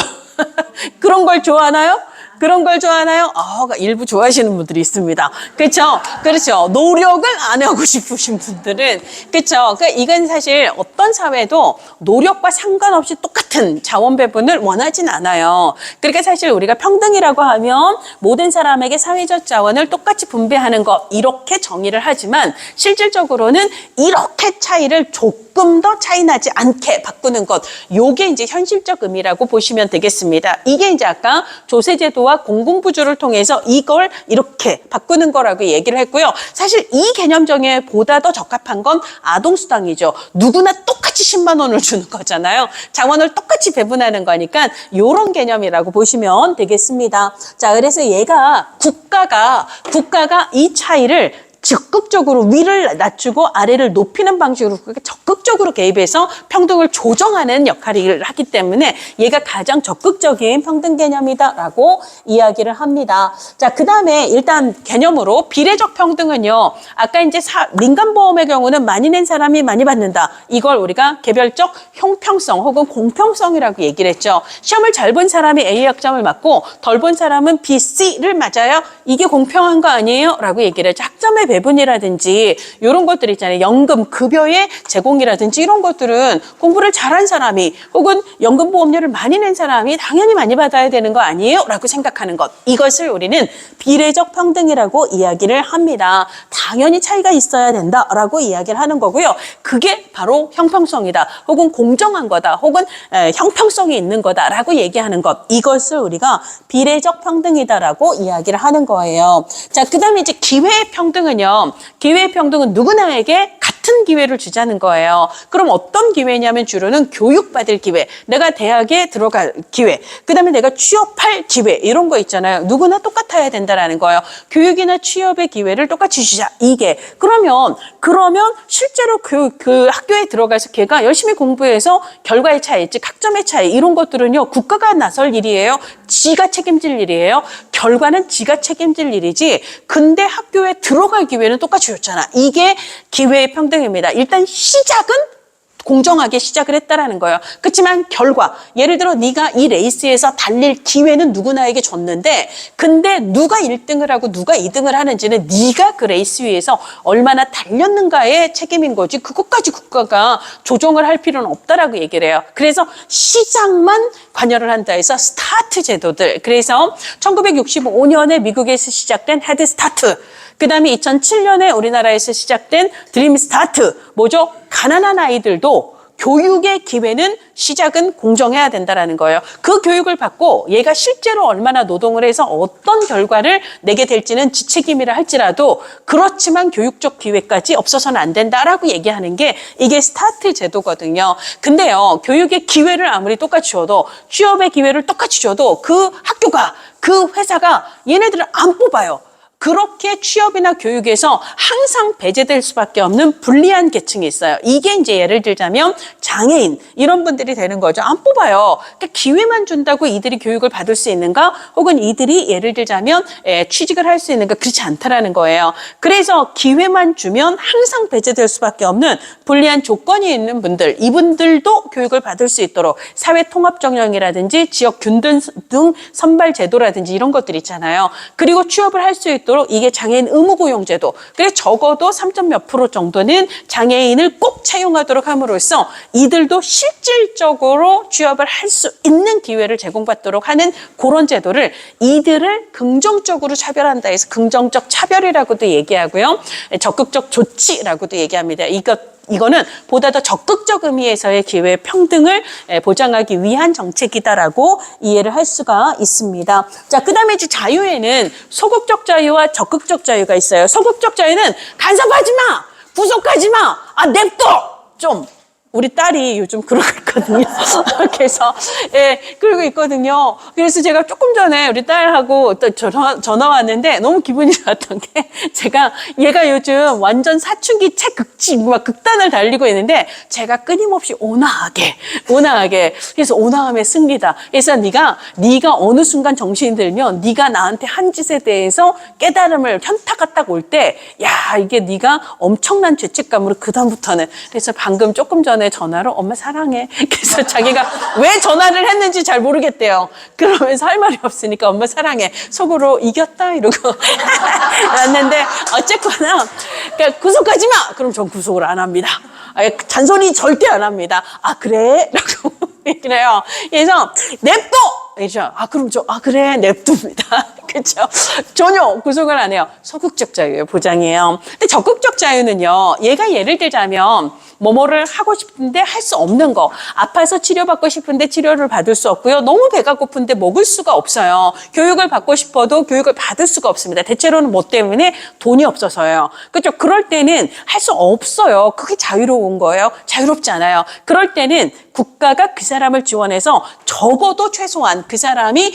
그런 걸 좋아하나요? 그런 걸 좋아하나요? 일부 좋아하시는 분들이 있습니다. 그렇죠? 그렇죠. 노력을 안 하고 싶으신 분들은, 그렇죠. 그러니까 이건 사실 어떤 사회도 노력과 상관없이 똑같은 같은 자원 배분을 원하진 않아요. 그러니까 사실 우리가 평등이라고 하면 모든 사람에게 사회적 자원을 똑같이 분배하는 것 이렇게 정의를 하지만 실질적으로는 이렇게 차이를 조금 더 차이 나지 않게 바꾸는 것 요게 이제 현실적 의미라고 보시면 되겠습니다. 이게 이제 아까 조세제도와 공공부주를 통해서 이걸 이렇게 바꾸는 거라고 얘기를 했고요. 사실 이 개념 정의에 보다 더 적합한 건 아동수당이죠. 누구나 똑같이 10만 원을 주는 거잖아요. 자원을 똑같이 배분하는 거니까 이런 개념이라고 보시면 되겠습니다. 자, 그래서 얘가 국가가 이 차이를 적극적으로 위를 낮추고 아래를 높이는 방식으로 적극적으로 개입해서 평등을 조정하는 역할을 하기 때문에 얘가 가장 적극적인 평등 개념이다라고 이야기를 합니다. 자, 그 다음에 일단 개념으로 비례적 평등은요. 아까 이제 민간보험의 경우는 많이 낸 사람이 많이 받는다. 이걸 우리가 개별적 형평성 혹은 공평성이라고 얘기를 했죠. 시험을 잘 본 사람이 A 학점을 맞고 덜 본 사람은 B, C를 맞아요. 이게 공평한 거 아니에요? 라고 얘기를 했죠. 학점의 배분이라든지 이런 것들 있잖아요. 연금, 급여의 제공이라든지 이런 것들은 공부를 잘한 사람이 혹은 연금보험료를 많이 낸 사람이 당연히 많이 받아야 되는 거 아니에요? 라고 생각하는 것. 이것을 우리는 비례적 평등이라고 이야기를 합니다. 당연히 차이가 있어야 된다라고 이야기를 하는 거고요. 그게 바로 형평성이다. 혹은 공정한 거다. 혹은 형평성이 있는 거다라고 얘기하는 것. 이것을 우리가 비례적 평등이다라고 이야기를 하는 거예요. 자, 그 다음에 이제 기회의 평등은요. 기회의 평등은 누구나에게 같은 기회를 주자는 거예요. 그럼 어떤 기회냐면 주로는 교육받을 기회, 내가 대학에 들어갈 기회, 그 다음에 내가 취업할 기회 이런 거 있잖아요. 누구나 똑같아야 된다라는 거예요. 교육이나 취업의 기회를 똑같이 주자. 이게 그러면 실제로 그 학교에 들어가서 걔가 열심히 공부해서 결과의 차이, 즉 학점의 차이 이런 것들은요. 국가가 나설 일이에요. 지가 책임질 일이에요. 결과는 지가 책임질 일이지. 근데 학교에 들어갈 기회는 똑같이 줬잖아. 이게 기회의 평등입니다. 일단 시작은 공정하게 시작을 했다라는 거예요. 그렇지만 결과, 예를 들어 네가 이 레이스에서 달릴 기회는 누구나에게 줬는데 근데 누가 1등을 하고 누가 2등을 하는지는 네가 그 레이스 위에서 얼마나 달렸는가의 책임인 거지 그것까지 국가가 조정을 할 필요는 없다라고 얘기를 해요. 그래서 시작만 관여를 한다 해서 스타트 제도들. 그래서 1965년에 미국에서 시작된 헤드 스타트. 그 다음에 2007년에 우리나라에서 시작된 드림 스타트. 뭐죠? 가난한 아이들도 교육의 기회는 시작은 공정해야 된다라는 거예요. 그 교육을 받고 얘가 실제로 얼마나 노동을 해서 어떤 결과를 내게 될지는 지 책임이라 할지라도 그렇지만 교육적 기회까지 없어서는 안 된다라고 얘기하는 게 이게 스타트 제도거든요. 근데요, 교육의 기회를 아무리 똑같이 줘도 취업의 기회를 똑같이 줘도 그 학교가 그 회사가 얘네들을 안 뽑아요. 그렇게 취업이나 교육에서 항상 배제될 수밖에 없는 불리한 계층이 있어요. 이게 이제 예를 들자면 장애인 이런 분들이 되는 거죠. 안 뽑아요. 그러니까 기회만 준다고 이들이 교육을 받을 수 있는가? 혹은 이들이 예를 들자면 취직을 할 수 있는가? 그렇지 않다라는 거예요. 그래서 기회만 주면 항상 배제될 수밖에 없는 불리한 조건이 있는 분들, 이분들도 교육을 받을 수 있도록 사회통합정령이라든지 지역균등 등 선발 제도라든지 이런 것들 있잖아요. 그리고 취업을 할 수 있도록 이게 장애인 의무고용제도. 그래서 적어도 3점 몇 프로 정도는 장애인을 꼭 채용하도록 함으로써 이들도 실질적으로 취업을 할 수 있는 기회를 제공받도록 하는 그런 제도를 이들을 긍정적으로 차별한다 해서 긍정적 차별이라고도 얘기하고요. 적극적 조치라고도 얘기합니다. 이거는 보다 더 적극적 의미에서의 기회 평등을 보장하기 위한 정책이다라고 이해를 할 수가 있습니다. 자, 그 다음에 이제 자유에는 소극적 자유와 적극적 자유가 있어요. 소극적 자유는 간섭하지 마! 구속하지 마! 냅둬! 좀. 우리 딸이 요즘 그러고 있거든요. 그래서, 그러고 있거든요. 그래서 제가 조금 전에 우리 딸하고 또 전화 왔는데 너무 기분이 좋았던 게 제가 얘가 요즘 완전 사춘기 극단을 달리고 있는데 제가 끊임없이 온화하게. 그래서 온화함의 승리다. 그래서 네가 어느 순간 정신이 들면 네가 나한테 한 짓에 대해서 깨달음을 현타가 딱 올 때, 야, 이게 네가 엄청난 죄책감으로 그다음부터는. 그래서 방금 조금 전에 전화로 엄마 사랑해. 그래서 자기가 왜 전화를 했는지 잘 모르겠대요. 그러면서 할 말이 없으니까 엄마 사랑해. 속으로 이겼다 이러고 왔는데 어쨌거나 그러니까 구속하지 마. 그럼 전 구속을 안 합니다. 잔소리 절대 안 합니다. 아, 그래? 라고 얘기를 해요. 그래서 냅둬! 그렇죠. 그럼 그래, 냅둡니다. 그렇죠. 전혀 구속을 안 해요. 소극적 자유의 보장이에요. 근데 적극적 자유는요, 얘가 예를 들자면, 뭐뭐를 하고 싶은데 할 수 없는 거. 아파서 치료받고 싶은데 치료를 받을 수 없고요. 너무 배가 고픈데 먹을 수가 없어요. 교육을 받고 싶어도 교육을 받을 수가 없습니다. 대체로는 뭐 때문에? 돈이 없어서요. 그렇죠. 그럴 때는 할 수 없어요. 그게 자유로운 거예요. 자유롭지 않아요. 그럴 때는 국가가 그 사람을 지원해서 적어도 최소한 그 사람이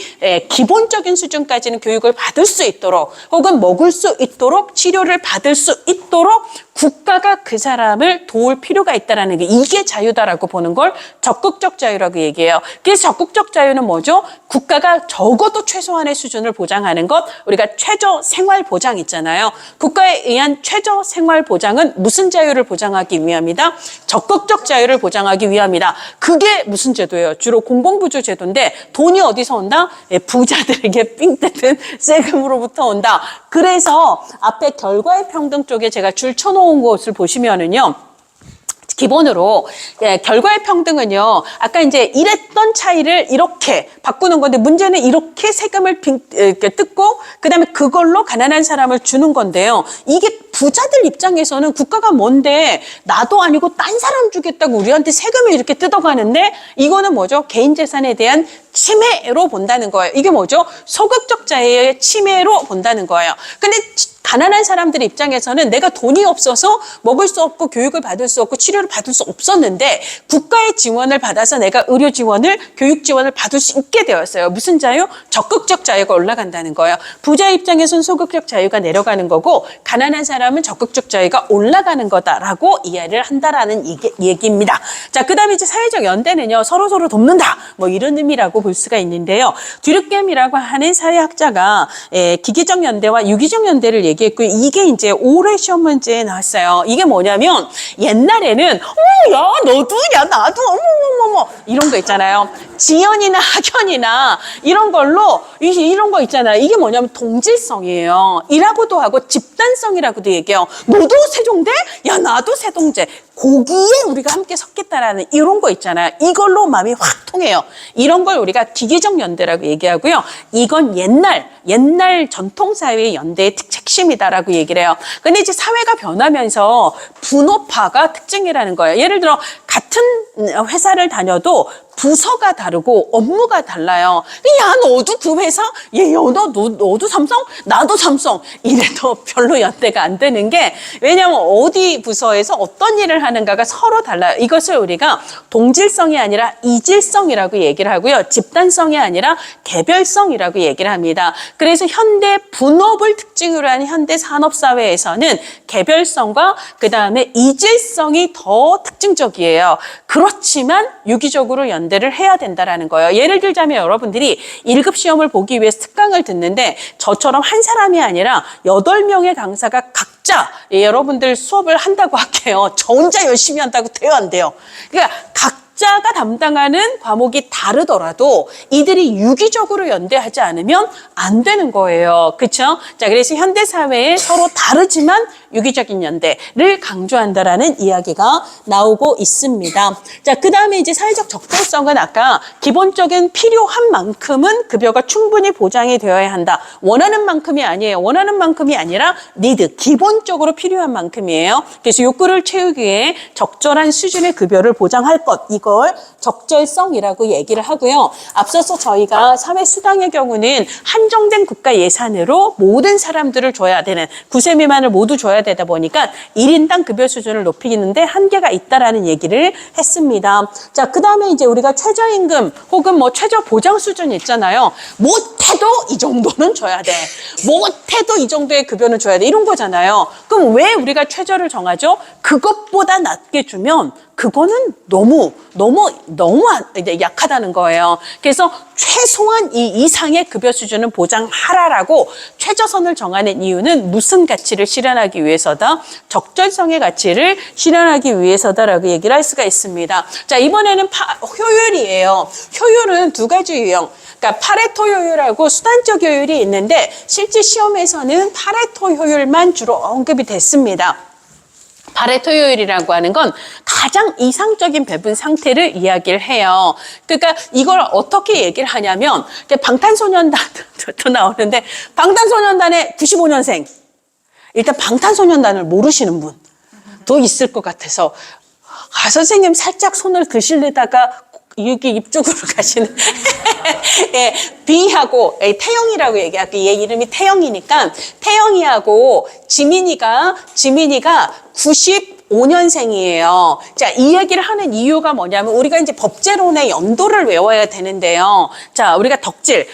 기본적인 수준까지는 교육을 받을 수 있도록 혹은 먹을 수 있도록 치료를 받을 수 있도록 국가가 그 사람을 도울 필요가 있다는 게 이게 자유다라고 보는 걸 적극적 자유라고 얘기해요. 그래서 적극적 자유는 뭐죠? 국가가 적어도 최소한의 수준을 보장하는 것, 우리가 최저 생활 보장 있잖아요. 국가에 의한 최저 생활 보장은 무슨 자유를 보장하기 위함이다? 적극적 자유를 보장하기 위함이다. 그게 무슨 제도예요? 주로 공공부조 제도인데 돈이 어디서 온다? 부자들에게 삥 뜯은 세금으로부터 온다. 그래서 앞에 결과의 평등 쪽에 제가 줄 쳐놓은 것을 보시면은요. 기본으로 결과의 평등은요. 아까 이제 이랬던 차이를 이렇게 바꾸는 건데 문제는 이렇게 세금을 이렇게 뜯고 그다음에 그걸로 가난한 사람을 주는 건데요. 이게 부자들 입장에서는 국가가 뭔데 나도 아니고 딴 사람 주겠다고 우리한테 세금을 이렇게 뜯어가는데 이거는 뭐죠? 개인 재산에 대한 침해로 본다는 거예요. 이게 뭐죠? 소극적 자유의 침해로 본다는 거예요. 근데 가난한 사람들 입장에서는 내가 돈이 없어서 먹을 수 없고 교육을 받을 수 없고 치료를 받을 수 없었는데 국가의 지원을 받아서 내가 의료 지원을 교육 지원을 받을 수 있게 되었어요. 무슨 자유? 적극적 자유가 올라간다는 거예요. 부자 입장에서는 소극적 자유가 내려가는 거고 가난한 사람은 적극적 자유가 올라가는 거다라고 이해를 한다라는 얘기입니다. 자, 그다음에 이제 사회적 연대는요. 서로 돕는다. 뭐 이런 의미라고 볼 수가 있는데요. 듀르켐이라고 하는 사회학자가 기계적 연대와 유기적 연대를 얘기했고요. 이게 이제 올해 시험 문제에 나왔어요. 이게 뭐냐면 옛날에는 야 너도 야 나도 어머머머머 이런 거 있잖아요. 지연이나 학연이나 이런 걸로 이런 거 있잖아요. 이게 뭐냐면 동질성이에요. 이라고도 하고 집단성이라고도 얘기해요. 너도 세종대? 야 나도 세동제. 거기에 우리가 함께 섰겠다라는 이런 거 있잖아요. 이걸로 마음이 확 통해요. 이런 걸 우리가 기계적 연대라고 얘기하고요. 이건 옛날 전통사회의 연대의 핵심이다라고 얘기를 해요. 근데 이제 사회가 변하면서 분업화가 특징이라는 거예요. 예를 들어 같은 회사를 다녀도 부서가 다르고 업무가 달라요. 야 너도 그 회사? 너도 삼성? 나도 삼성. 이래도 별로 연대가 안 되는 게 왜냐하면 어디 부서에서 어떤 일을 하는가가 서로 달라요. 이것을 우리가 동질성이 아니라 이질성이라고 얘기를 하고요. 집단성이 아니라 개별성이라고 얘기를 합니다. 그래서 현대 분업을 특징으로 하는 현대 산업사회에서는 개별성과 그 다음에 이질성이 더 특징적이에요. 그렇지만 유기적으로 연대를 해야 된다라는 거예요. 예를 들자면 여러분들이 1급 시험을 보기 위해서 특강을 듣는데 저처럼 한 사람이 아니라 8명의 강사가 각자 여러분들 수업을 한다고 할게요. 저 혼자 열심히 한다고 돼요, 안 돼요? 그러니까 각자가 담당하는 과목이 다르더라도 이들이 유기적으로 연대하지 않으면 안 되는 거예요. 그렇죠? 자, 그래서 현대 사회에 서로 다르지만 유기적인 연대를 강조한다라는 이야기가 나오고 있습니다. 자, 그 다음에 이제 사회적 적절성은 아까 기본적인 필요한 만큼은 급여가 충분히 보장이 되어야 한다. 원하는 만큼이 아니에요. 원하는 만큼이 아니라 니드, 기본적으로 필요한 만큼이에요. 그래서 욕구를 채우기 위해 적절한 수준의 급여를 보장할 것, 이걸 적절성이라고 얘기를 하고요. 앞서서 저희가 사회수당의 경우는 한정된 국가 예산으로 모든 사람들을 줘야 되는 9세 미만을 모두 줘야 되다 보니까 1인당 급여 수준을 높이는데 한계가 있다라는 얘기를 했습니다. 자, 그 다음에 이제 우리가 최저임금 혹은 뭐 최저 보장 수준 있잖아요. 못해도 이 정도는 줘야 돼. 못해도 이 정도의 급여는 줘야 돼. 이런 거잖아요. 그럼 왜 우리가 최저를 정하죠? 그것보다 낮게 주면 그거는 너무 약하다는 거예요. 그래서 최소한 이 이상의 급여 수준은 보장하라라고 최저선을 정하는 이유는 무슨 가치를 실현하기 위해서다? 적절성의 가치를 실현하기 위해서다라고 얘기를 할 수가 있습니다. 자, 이번에는 효율이에요. 효율은 두 가지 유형. 그러니까 파레토 효율하고 수단적 효율이 있는데 실제 시험에서는 파레토 효율만 주로 언급이 됐습니다. 파레토 효율이라고 하는 건 가장 이상적인 배분 상태를 이야기를 해요. 그러니까 이걸 어떻게 얘기를 하냐면 방탄소년단도 나오는데 방탄소년단의 95년생 일단 방탄소년단을 모르시는 분도 있을 것 같아서 선생님 살짝 손을 드시려다가 여기 입쪽으로 가시는 예, B하고 태영이라고 얘기할게요. 얘 이름이 태영이니까 태영이하고 지민이가 95년생이에요. 자, 이 얘기를 하는 이유가 뭐냐면 우리가 이제 법제론의 연도를 외워야 되는데요. 자, 우리가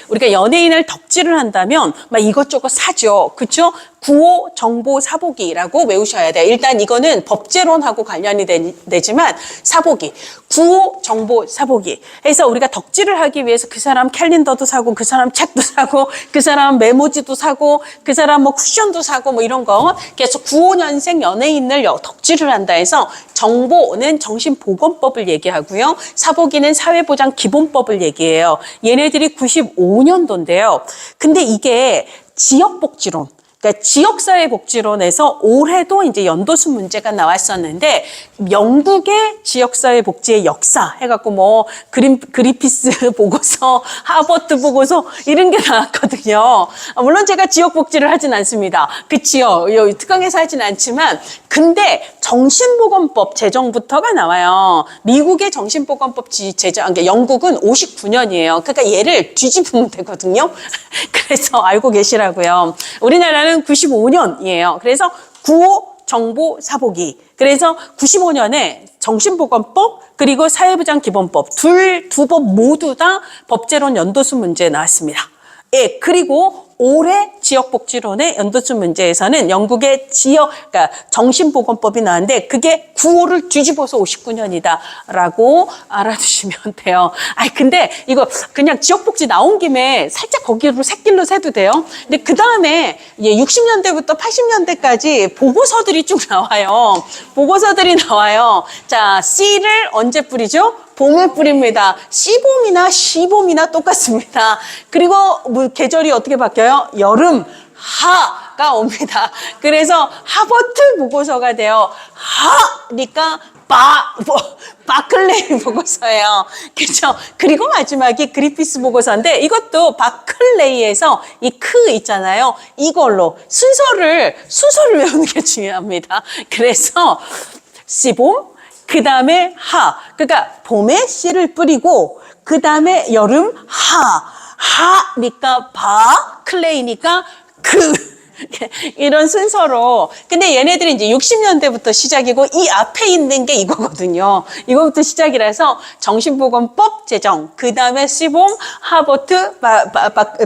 우리가 연예인을 덕질을 한다면 막 이것저것 사죠. 그렇죠? 구호, 정보, 사보기라고 외우셔야 돼요. 일단 이거는 법제론하고 관련이 되지만 사보기, 구호, 정보, 사보기. 해서 우리가 덕질을 하기 위해서 그 사람 캘린더도 사고, 그 사람 책도 사고, 그 사람 메모지도 사고, 그 사람 뭐 쿠션도 사고 뭐 이런 거. 그래서 95년생 연예인을 덕질을 한다 해서 정보는 정신보건법을 얘기하고요. 사보기는 사회보장기본법을 얘기해요. 얘네들이 95년도인데요. 근데 이게 지역복지론. 그러니까 지역사회복지론에서 올해도 이제 연도수 문제가 나왔었는데 영국의 지역사회복지의 역사 해갖고 뭐 그리피스 보고서, 하버트 보고서 이런 게 나왔거든요. 물론 제가 지역복지를 하진 않습니다. 그치요? 특강에서 하진 않지만 근데 정신보건법 제정부터가 나와요. 미국의 정신보건법 제정, 그러니까 영국은 59년이에요. 그러니까 얘를 뒤집으면 되거든요. 그래서 알고 계시라고요. 우리나라는 95년이에요. 그래서 구호, 정보, 사보기. 그래서 95년에 정신보건법 그리고 사회보장기본법 두 법 모두 다 법제론 연도수 문제 나왔습니다. 예, 그리고 올해 지역복지론의 연도수 문제에서는 영국의 그러니까 정신보건법이 나왔는데 그게 구호를 뒤집어서 59년이다라고 알아두시면 돼요. 근데 이거 그냥 지역복지 나온 김에 살짝 거기로 새길로 새도 돼요. 근데 그 다음에 60년대부터 80년대까지 보고서들이 쭉 나와요. 보고서들이 나와요. 자, C를 언제 뿌리죠? 봄에 뿌립니다. 씨봄이나 시봄이나 똑같습니다. 그리고 뭐 계절이 어떻게 바뀌어요? 여름, 하가 옵니다. 그래서 하버트 보고서가 돼요. 하니까 바클레이 보고서예요. 그렇죠? 그리고 마지막이 그리피스 보고서인데 이것도 바클레이에서 이 크 있잖아요. 이걸로 순서를 외우는 게 중요합니다. 그래서 씨봄 그 다음에 하. 그러니까 봄에 씨를 뿌리고 그 다음에 여름 하니까 클레이니까 이런 순서로. 근데 얘네들이 이제 60년대부터 시작이고 이 앞에 있는 게 이거거든요. 이거부터 시작이라서 정신보건법 제정, 그 다음에 시봄, 하버트,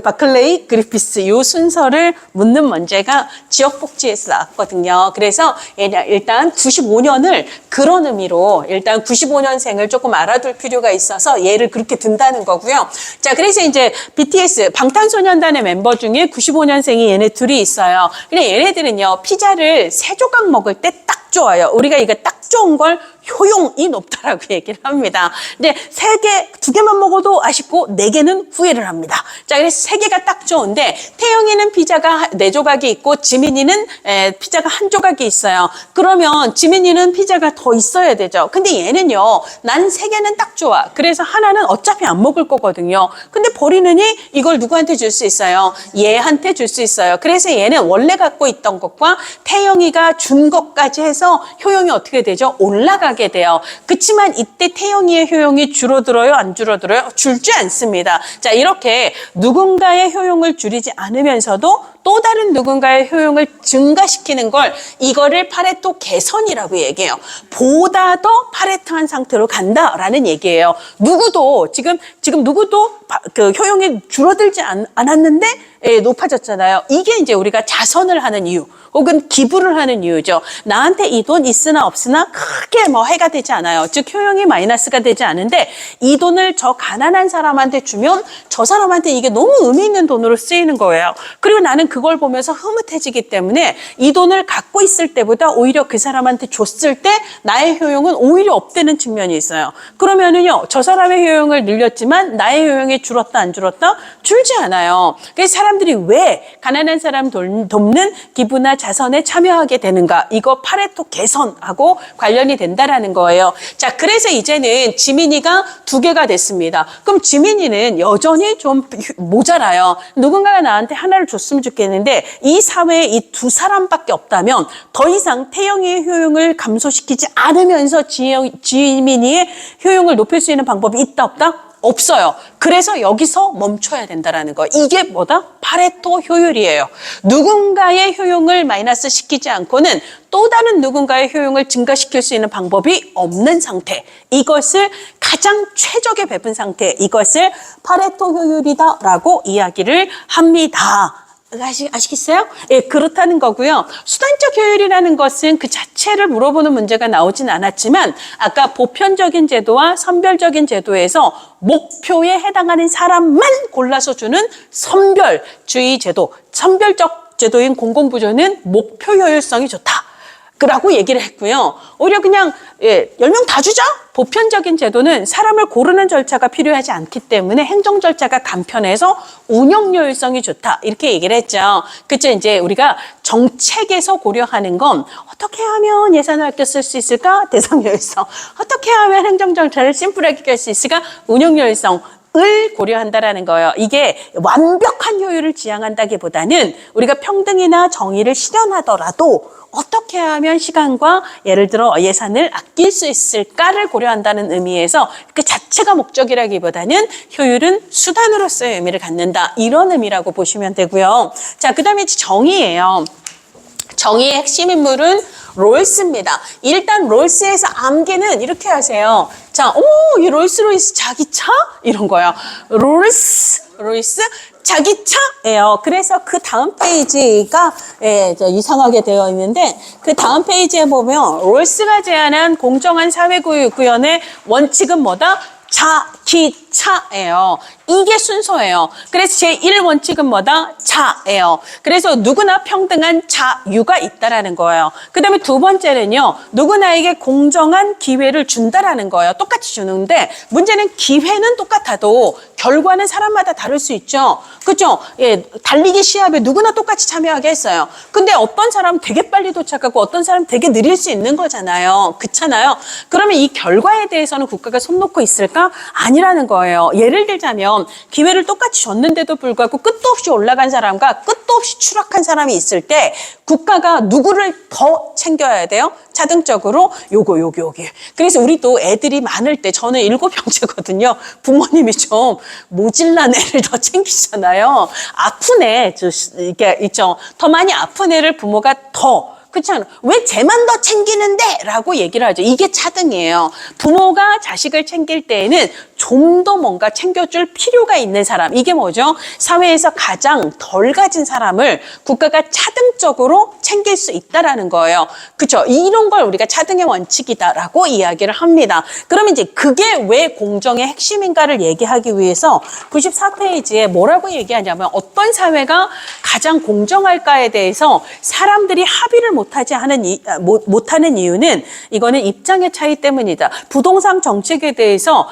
바클레이, 그리피스 이 순서를 묻는 문제가 지역복지에서 나왔거든요. 그래서 일단 95년을 그런 의미로 일단 95년생을 조금 알아둘 필요가 있어서 얘를 그렇게 둔다는 거고요. 자, 그래서 이제 BTS 방탄소년단의 멤버 중에 95년생이 얘네 둘이 있어요. 근데 얘네들은요, 피자를 3조각 먹을 때 딱 좋아요. 우리가 이거 딱 좋은 걸 효용이 높다라고 얘기를 합니다. 근데 2개만 먹어도 아쉽고 4개는 후회를 합니다. 자, 그래서 3개가 딱 좋은데 태영이는 피자가 4조각이 있고 지민이는 피자가 1조각이 있어요. 그러면 지민이는 피자가 더 있어야 되죠. 근데 얘는요, 난 3개는 딱 좋아. 그래서 하나는 어차피 안 먹을 거거든요. 근데 버리느니 이걸 누구한테 줄 수 있어요? 얘한테 줄 수 있어요. 그래서 얘는 원래 갖고 있던 것과 태영이가 준 것까지 해서 효용이 어떻게 되죠? 올라가게 돼요. 그렇지만 이때 태영이의 효용이 줄어들어요? 안 줄어들어요? 줄지 않습니다. 자, 이렇게 누군가의 효용을 줄이지 않으면서도 또 다른 누군가의 효용을 증가시키는 걸 이거를 파레토 개선이라고 얘기해요. 보다 더 파레토한 상태로 간다라는 얘기예요. 누구도 지금 누구도 그 효용이 줄어들지 않았는데 높아졌잖아요. 이게 이제 우리가 자선을 하는 이유 혹은 기부를 하는 이유죠. 나한테 이 돈 있으나 없으나 크게 뭐 해가 되지 않아요. 즉 효용이 마이너스가 되지 않은데 이 돈을 저 가난한 사람한테 주면 저 사람한테 이게 너무 의미 있는 돈으로 쓰이는 거예요. 그리고 나는 그걸 보면서 흐뭇해지기 때문에 이 돈을 갖고 있을 때보다 오히려 그 사람한테 줬을 때 나의 효용은 오히려 업되는 측면이 있어요. 그러면은요, 저 사람의 효용을 늘렸지만 나의 효용이 줄었다 안 줄었다? 줄지 않아요. 그래서 사람들이 왜 가난한 사람 돕는 기부나 자선에 참여하게 되는가? 이거 파레토 개선하고 관련이 된다라는 거예요. 자, 그래서 이제는 지민이가 2개가 됐습니다. 그럼 지민이는 여전히 좀 모자라요. 누군가가 나한테 하나를 줬으면 좋겠는데 이 사회에 이 2사람밖에 없다면 더 이상 태영이의 효용을 감소시키지 않으면서 지민이의 효용을 높일 수 있는 방법이 있다 없다? 없어요. 그래서 여기서 멈춰야 된다라는 거. 이게 뭐다? 파레토 효율이에요. 누군가의 효용을 마이너스 시키지 않고는 또 다른 누군가의 효용을 증가시킬 수 있는 방법이 없는 상태. 이것을 가장 최적의 배분 상태. 이것을 파레토 효율이다라고 이야기를 합니다. 아시겠어요? 예, 그렇다는 거고요. 수단적 효율이라는 것은 그 자체를 물어보는 문제가 나오진 않았지만 아까 보편적인 제도와 선별적인 제도에서 목표에 해당하는 사람만 골라서 주는 선별주의 제도, 선별적 제도인 공공부조는 목표 효율성이 좋다. 라고 얘기를 했고요. 오히려 그냥 10명 다 주자? 보편적인 제도는 사람을 고르는 절차가 필요하지 않기 때문에 행정 절차가 간편해서 운영 효율성이 좋다. 이렇게 얘기를 했죠. 그쵸? 이제 우리가 정책에서 고려하는 건 어떻게 하면 예산을 아껴 쓸 수 있을까? 대상 효율성. 어떻게 하면 행정 절차를 심플하게 할 수 있을까? 운영 효율성. 을 고려한다라는 거예요. 이게 완벽한 효율을 지향한다기보다는 우리가 평등이나 정의를 실현하더라도 어떻게 하면 시간과 예를 들어 예산을 아낄 수 있을까를 고려한다는 의미에서 그 자체가 목적이라기보다는 효율은 수단으로서의 의미를 갖는다. 이런 의미라고 보시면 되고요. 자, 그 다음에 정의예요. 정의의 핵심 인물은 롤스입니다. 일단 롤스에서 암기는 이렇게 하세요. 자, 이 롤스로이스 자기 차? 이런 거예요. 롤스 자기 차예요. 그래서 그 다음 페이지가 이상하게 되어 있는데 그 다음 페이지에 보면 롤스가 제안한 공정한 사회구현의 원칙은 뭐다? 자기차예요. 이게 순서예요. 그래서 제1원칙은 뭐다? 자예요. 그래서 누구나 평등한 자유가 있다라는 거예요. 그 다음에 2번째는요. 누구나에게 공정한 기회를 준다라는 거예요. 똑같이 주는데 문제는 기회는 똑같아도 결과는 사람마다 다를 수 있죠. 그렇죠? 예, 달리기 시합에 누구나 똑같이 참여하게 했어요. 근데 어떤 사람은 되게 빨리 도착하고 어떤 사람은 되게 느릴 수 있는 거잖아요. 그렇잖아요. 그러면 이 결과에 대해서는 국가가 손 놓고 있을까? 아니라는 거예요. 예를 들자면 기회를 똑같이 줬는데도 불구하고 끝도 없이 올라간 사람과 끝도 없이 추락한 사람이 있을 때 국가가 누구를 더 챙겨야 돼요? 자동적으로 요거. 그래서 우리도 애들이 많을 때 저는 7형제거든요. 부모님이 좀 모질란 애를 더 챙기잖아요. 아픈 애, 이게 있죠. 더 많이 아픈 애를 부모가 더 그렇잖아요. 왜 쟤만 더 챙기는데? 라고 얘기를 하죠. 이게 차등이에요. 부모가 자식을 챙길 때에는 좀 더 뭔가 챙겨줄 필요가 있는 사람. 이게 뭐죠? 사회에서 가장 덜 가진 사람을 국가가 차등적으로 챙길 수 있다라는 거예요. 그렇죠? 이런 걸 우리가 차등의 원칙이다라고 이야기를 합니다. 그러면 이제 그게 왜 공정의 핵심인가를 얘기하기 위해서 94페이지에 뭐라고 얘기하냐면 어떤 사회가 가장 공정할까에 대해서 사람들이 합의를 못하는 이유는 이거는 입장의 차이 때문이다. 부동산 정책에 대해서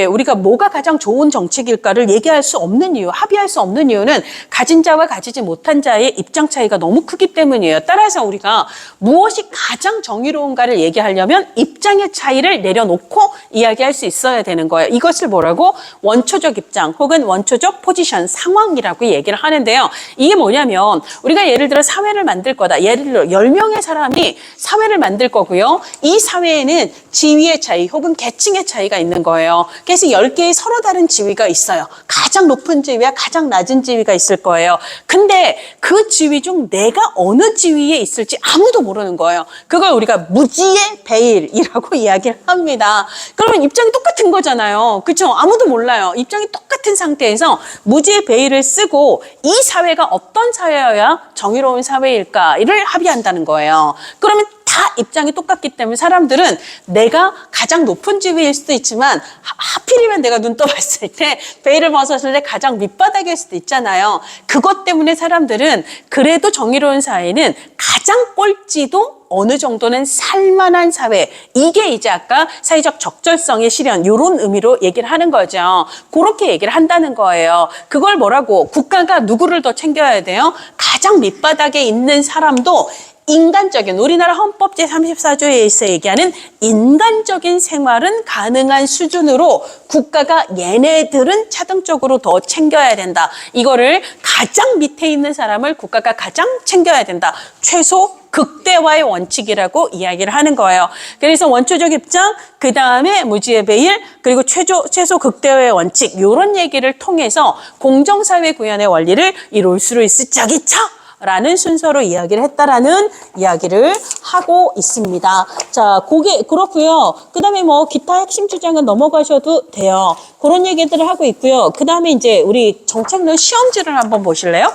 우리가 뭐가 가장 좋은 정책일까를 얘기할 수 없는 이유, 합의할 수 없는 이유는 가진 자와 가지지 못한 자의 입장 차이가 너무 크기 때문이에요. 따라서 우리가 무엇이 가장 정의로운가를 얘기하려면 입장의 차이를 내려놓고 이야기할 수 있어야 되는 거예요. 이것을 뭐라고? 원초적 입장 혹은 원초적 포지션, 상황이라고 얘기를 하는데요. 이게 뭐냐면 우리가 예를 들어 사회를 만들 거다. 예를 들어 10명의 사람이 사회를 만들 거고요. 이 사회에는 지위의 차이 혹은 계층의 차이가 있는 거예요. 그래서 10개의 서로 다른 지위가 있어요. 가장 높은 지위와 가장 낮은 지위가 있을 거예요. 근데 그 지위 중 내가 어느 지위에 있을지 아무도 모르는 거예요. 그걸 우리가 무지의 베일이라고 이야기를 합니다. 그러면 입장이 똑같은 거잖아요. 그렇죠? 아무도 몰라요. 입장이 똑같은 상태에서 무지의 베일을 쓰고 이 사회가 어떤 사회여야 정의로운 사회일까를 합의한다는 거예요. 그러면 다 입장이 똑같기 때문에 사람들은 내가 가장 높은 지위일 수도 있지만 하필이면 내가 눈 떠봤을 때 베일을 벗었을 때 가장 밑바닥일 수도 있잖아요. 그것 때문에 사람들은 그래도 정의로운 사회는 가장 꼴찌도 어느 정도는 살만한 사회. 이게 이제 아까 사회적 적절성의 실현 이런 의미로 얘기를 하는 거죠. 그렇게 얘기를 한다는 거예요. 그걸 뭐라고? 국가가 누구를 더 챙겨야 돼요? 가장 밑바닥에 있는 사람도 인간적인 우리나라 헌법 제34조에서 얘기하는 인간적인 생활은 가능한 수준으로 국가가 얘네들은 차등적으로 더 챙겨야 된다. 이거를 가장 밑에 있는 사람을 국가가 가장 챙겨야 된다. 최소 극대화의 원칙이라고 이야기를 하는 거예요. 그래서 원초적 입장, 그 다음에 무지의 베일, 그리고 최소 극대화의 원칙 이런 얘기를 통해서 공정사회 구현의 원리를 이룰 수 있을 적이죠. 라는 순서로 이야기를 했다라는 이야기를 하고 있습니다. 자, 그렇고요. 그 다음에 뭐 기타 핵심 주장은 넘어가셔도 돼요. 그런 얘기들을 하고 있고요. 그 다음에 이제 우리 정책론 시험지를 한번 보실래요?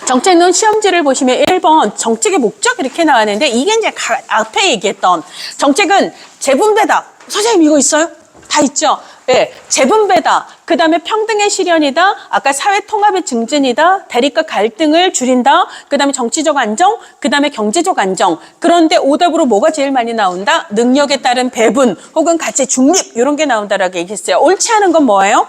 정책론 시험지를 보시면 1번 정책의 목적 이렇게 나왔는데 이게 이제 앞에 얘기했던 정책은 재분배다. 선생님 이거 있어요? 다 있죠? 네, 재분배다. 그 다음에 평등의 실현이다. 아까 사회통합의 증진이다. 대립과 갈등을 줄인다. 그 다음에 정치적 안정. 그 다음에 경제적 안정. 그런데 오답으로 뭐가 제일 많이 나온다? 능력에 따른 배분 혹은 가치 중립 이런 게 나온다라고 얘기했어요. 옳지 않은 건 뭐예요?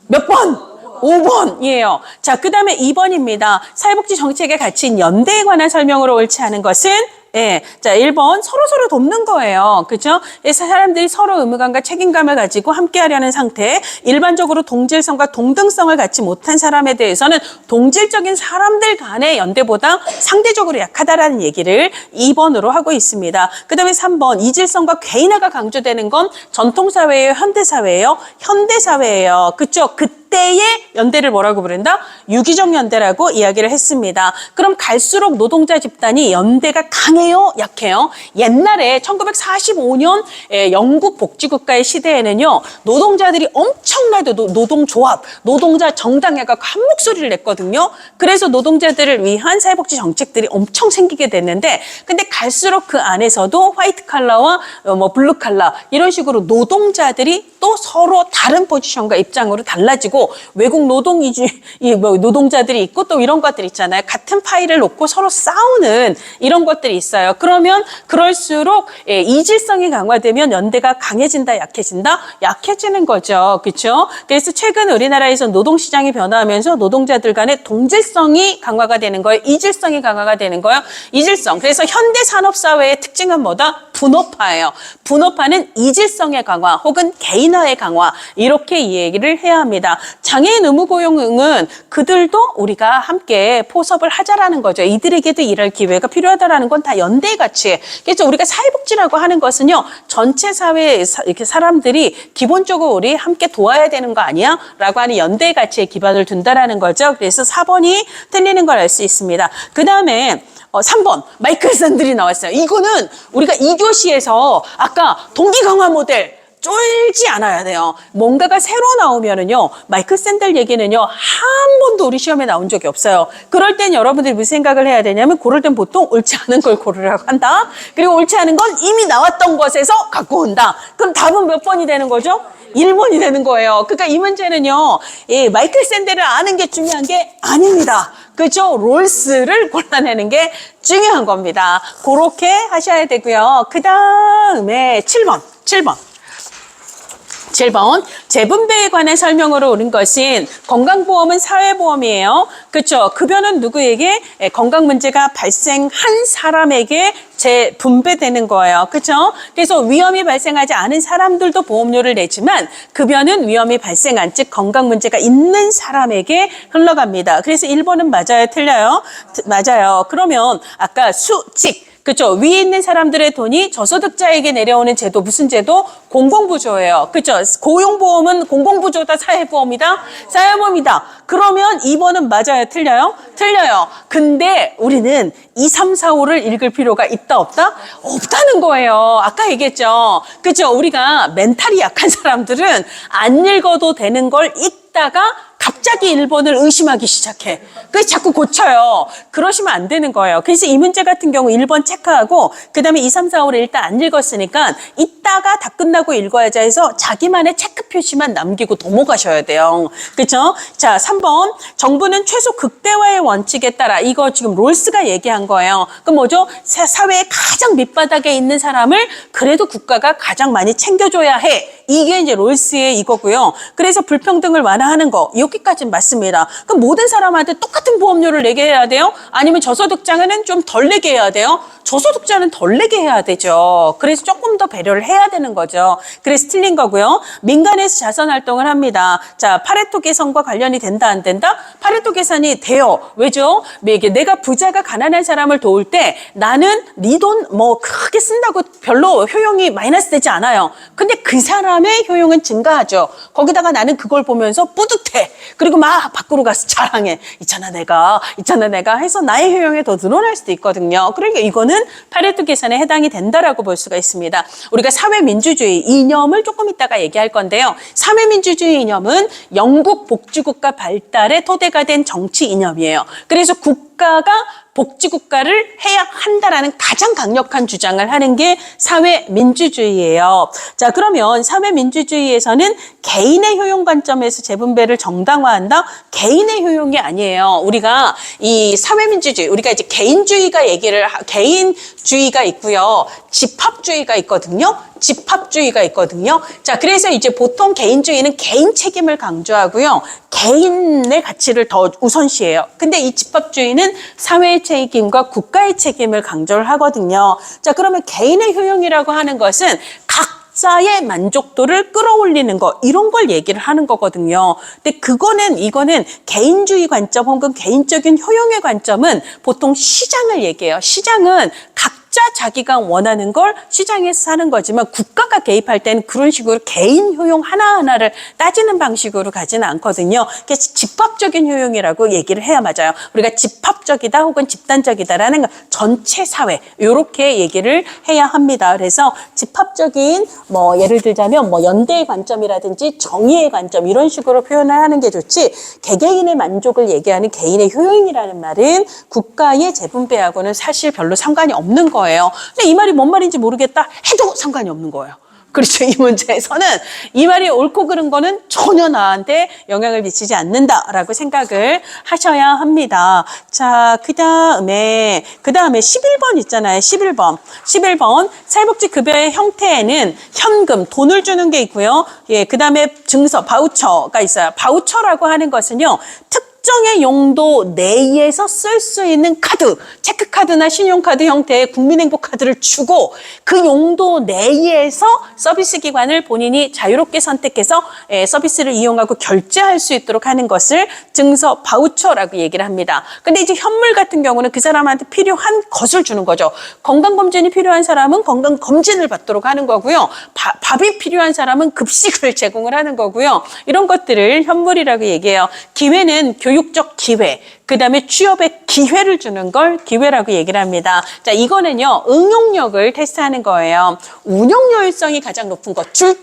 몇 번? 5번이에요. 자, 그 다음에 2번입니다. 사회복지 정책의 가치인 연대에 관한 설명으로 옳지 않은 것은 예, 자, 1번 서로서로 돕는 거예요. 그죠? 그래서 사람들이 서로 의무감과 책임감을 가지고 함께 하려는 상태. 일반적으로 동질성과 동등성을 갖지 못한 사람에 대해서는 동질적인 사람들 간의 연대보다 상대적으로 약하다라는 얘기를 2번으로 하고 있습니다. 그 다음에 3번 이질성과 개인화가 강조되는 건 전통사회예요? 현대사회예요? 현대사회예요. 그쵸? 그때의 연대를 뭐라고 부른다? 유기적 연대라고 이야기를 했습니다. 그럼 갈수록 노동자 집단이 연대가 강해요? 약해요? 옛날에 1945년 영국 복지국가의 시대에는요. 노동자들이 엄청나게 노동조합, 노동자 정당회가 한 목소리를 냈거든요. 그래서 노동자들을 위한 사회복지 정책들이 엄청 생기게 됐는데 근데 갈수록 그 안에서도 화이트 칼라와 뭐 블루 칼라 이런 식으로 노동자들이 또 서로 다른 포지션과 입장으로 달라지고 외국 노동자들이 있고 또 이런 것들 있잖아요. 같은 파일을 놓고 서로 싸우는 이런 것들이 있어요. 그러면 그럴수록 이질성이 강화되면 연대가 강해진다, 약해진다? 약해지는 거죠. 그렇죠? 그래서 최근 우리나라에서 노동시장이 변화하면서 노동자들 간의 동질성이 강화가 되는 거예요. 이질성이 강화가 되는 거예요. 이질성. 그래서 현대산업사회의 특징은 뭐다? 분업화예요. 분업화는 이질성의 강화 혹은 개인화의 강화 이렇게 이 얘기를 해야 합니다. 장애인 의무고용은 그들도 우리가 함께 포섭을 하자라는 거죠. 이들에게도 일할 기회가 필요하다라는 건 다 연대의 가치. 그래서 우리가 사회복지라고 하는 것은요. 전체 사회 이렇게 사람들이 기본적으로 우리 함께 도와야 되는 거 아니야? 라고 하는 연대의 가치에 기반을 둔다라는 거죠. 그래서 4번이 틀리는 걸 알 수 있습니다. 그 다음에 3번 마이클 샌들이 나왔어요. 이거는 우리가 2교시에서 아까 동기 강화 모델 쫄지 않아야 돼요. 뭔가가 새로 나오면은요, 마이클 샌들 얘기는요, 한 번도 우리 시험에 나온 적이 없어요. 그럴 땐 여러분들이 무슨 생각을 해야 되냐면, 고를 땐 보통 옳지 않은 걸 고르라고 한다. 그리고 옳지 않은 건 이미 나왔던 것에서 갖고 온다. 그럼 답은 몇 번이 되는 거죠? 1번이 되는 거예요. 그러니까 이 문제는요, 마이클 샌들을 아는 게 중요한 게 아닙니다. 그죠? 롤스를 골라내는 게 중요한 겁니다. 그렇게 하셔야 되고요. 그 다음에 7번. 7번 재분배에 관한 설명으로 옳은 것은 건강보험은 사회보험이에요. 그렇죠? 급여는 누구에게? 건강 문제가 발생한 사람에게 재분배되는 거예요. 그렇죠? 그래서 위험이 발생하지 않은 사람들도 보험료를 내지만 급여는 위험이 발생한 즉 건강 문제가 있는 사람에게 흘러갑니다. 그래서 1번은 맞아요? 틀려요? 맞아요. 그러면 아까 수직 그렇죠. 위에 있는 사람들의 돈이 저소득자에게 내려오는 제도 무슨 제도? 공공부조예요. 그렇죠. 고용보험은 공공부조다, 사회보험이다, 사회보험이다. 그러면 2번은 맞아요, 틀려요? 틀려요. 근데 우리는 2, 3, 4, 5를 읽을 필요가 있다, 없다? 없다는 거예요. 아까 얘기했죠. 그렇죠. 우리가 멘탈이 약한 사람들은 안 읽어도 되는 걸 읽다가 갑자기 1번을 의심하기 시작해. 그래서 자꾸 고쳐요. 그러시면 안 되는 거예요. 그래서 이 문제 같은 경우 1번 체크하고 그다음에 2, 3, 4, 5를 일단 안 읽었으니까 이따가 다 끝나고 읽어야지 해서 자기만의 체크 표시만 남기고 넘어가셔야 돼요. 그렇죠? 자, 3번. 정부는 최소 극대화의 원칙에 따라 이거 지금 롤스가 얘기한 거예요. 그럼 뭐죠? 사회의 가장 밑바닥에 있는 사람을 그래도 국가가 가장 많이 챙겨줘야 해. 이게 이제 롤스의 이거고요. 그래서 불평등을 완화하는 거 여기까지는 맞습니다. 그럼 모든 사람한테 똑같은 보험료를 내게 해야 돼요? 아니면 저소득자는 좀 덜 내게 해야 돼요? 저소득자는 덜 내게 해야 되죠. 그래서 조금 더 배려를 해야 되는 거죠. 그래서 틀린 거고요. 민간에서 자선 활동을 합니다. 자, 파레토 계산과 관련이 된다 안 된다? 파레토 계산이 돼요. 왜죠? 내가 부자가 가난한 사람을 도울 때 나는 네 돈 뭐 크게 쓴다고 별로 효용이 마이너스 되지 않아요. 근데 그 사람의 효용은 증가하죠. 거기다가 나는 그걸 보면서 뿌듯해. 그리고 막 밖으로 가서 자랑해. 있잖아 내가 해서 나의 효용이 더 늘어날 수도 있거든요. 그러니까 이거는 파레토 계산에 해당이 된다라고 볼 수가 있습니다. 우리가 사회민주주의 이념을 조금 이따가 얘기할 건데요. 사회민주주의 이념은 영국 복지국가 발달의 토대가 된 정치 이념이에요. 그래서 국가가 복지국가를 해야 한다라는 가장 강력한 주장을 하는 게 사회민주주의예요. 자, 그러면 사회민주주의에서는 개인의 효용 관점에서 재분배를 정당화한다? 개인의 효용이 아니에요. 우리가 이 사회민주주의, 우리가 이제 개인주의가 있고요. 집합주의가 있거든요. 자, 그래서 이제 보통 개인주의는 개인 책임을 강조하고요. 개인의 가치를 더 우선시해요. 근데 이 집합주의는 사회의 책임과 국가의 책임을 강조를 하거든요. 자, 그러면 개인의 효용이라고 하는 것은 각자의 만족도를 끌어올리는 거, 이런 걸 얘기를 하는 거거든요. 근데 이거는 개인주의 관점 혹은 개인적인 효용의 관점은 보통 시장을 얘기해요. 시장은 자기가 원하는 걸 시장에서 사는 거지만 국가가 개입할 때는 그런 식으로 개인 효용 하나하나를 따지는 방식으로 가지는 않거든요. 그래서 집합적인 효용이라고 얘기를 해야 맞아요. 우리가 집합적이다 혹은 집단적이다라는 거 전체 사회 이렇게 얘기를 해야 합니다. 그래서 집합적인 뭐 예를 들자면 뭐 연대의 관점이라든지 정의의 관점 이런 식으로 표현을 하는 게 좋지 개개인의 만족을 얘기하는 개인의 효용이라는 말은 국가의 재분배하고는 사실 별로 상관이 없는 거예요. 근데 이 말이 뭔 말인지 모르겠다 해도 상관이 없는 거예요. 그렇죠. 이 문제에서는 이 말이 옳고 그른 거는 전혀 나한테 영향을 미치지 않는다라고 생각을 하셔야 합니다. 자, 그 다음에 11번 있잖아요. 11번 사회복지급여의 형태에는 현금, 돈을 주는 게 있고요. 예, 그 다음에 증서, 바우처가 있어요. 바우처라고 하는 것은요. 특정의 용도 내에서 쓸 수 있는 카드, 체크카드나 신용카드 형태의 국민행복카드를 주고 그 용도 내에서 서비스 기관을 본인이 자유롭게 선택해서 서비스를 이용하고 결제할 수 있도록 하는 것을 증서 바우처라고 얘기를 합니다. 근데 이제 현물 같은 경우는 그 사람한테 필요한 것을 주는 거죠. 건강검진이 필요한 사람은 건강검진을 받도록 하는 거고요. 밥이 필요한 사람은 급식을 제공을 하는 거고요. 이런 것들을 현물이라고 얘기해요. 기회는 교육적 기회, 그 다음에 취업의 기회를 주는 걸 기회라고 얘기를 합니다. 자, 이거는요, 응용력을 테스트하는 거예요. 운용 효율성이 가장 높은 것, 줄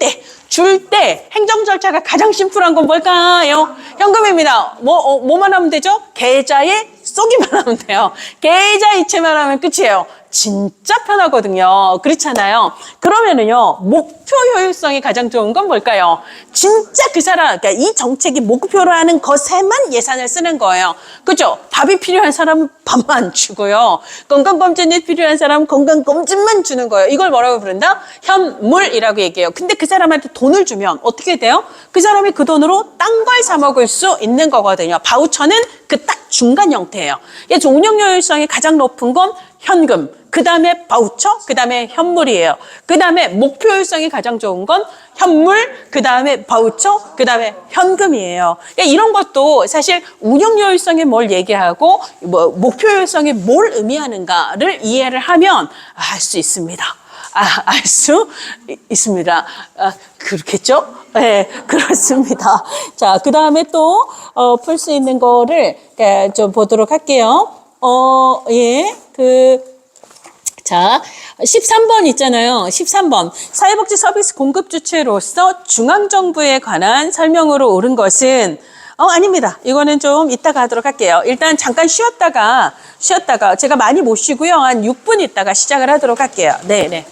때 행정 절차가 가장 심플한 건 뭘까요? 현금입니다. 뭐만 하면 되죠? 계좌에 쏘기만 하면 돼요. 계좌 이체만 하면 끝이에요. 진짜 편하거든요. 그렇잖아요. 그러면은요, 목표 효율성이 가장 좋은 건 뭘까요? 진짜 그 사람, 그러니까 이 정책이 목표로 하는 것에만 예산을 쓰는 거예요. 그죠? 밥이 필요한 사람은 밥만 주고요. 건강검진이 필요한 사람은 건강검진만 주는 거예요. 이걸 뭐라고 부른다? 현물이라고 얘기해요. 근데 그 사람한테 돈을 주면 어떻게 돼요? 그 사람이 그 돈으로 딴 걸 사 먹을 수 있는 거거든요. 바우처는 그 딱 중간 형태예요. 그래서 운용 효율성이 가장 높은 건 현금, 그 다음에 바우처, 그 다음에 현물이에요. 그 다음에 목표 효율성이 가장 좋은 건 현물, 그 다음에 바우처, 그 다음에 현금이에요. 그러니까 이런 것도 사실 운용 효율성이 뭘 얘기하고 목표 효율성이 뭘 의미하는가를 이해를 하면 알 수 있습니다. 알 수 있습니다. 그렇겠죠? 네, 그렇습니다. 자, 그 다음에 또 풀 수 있는 거를 좀 보도록 할게요. 자, 13번 있잖아요. 13번. 사회복지 서비스 공급 주체로서 중앙정부에 관한 설명으로 옳은 것은 아닙니다. 이거는 좀 이따가 하도록 할게요. 일단 잠깐 쉬었다가 제가 많이 못 쉬고요. 한 6분 있다가 시작을 하도록 할게요. 네네.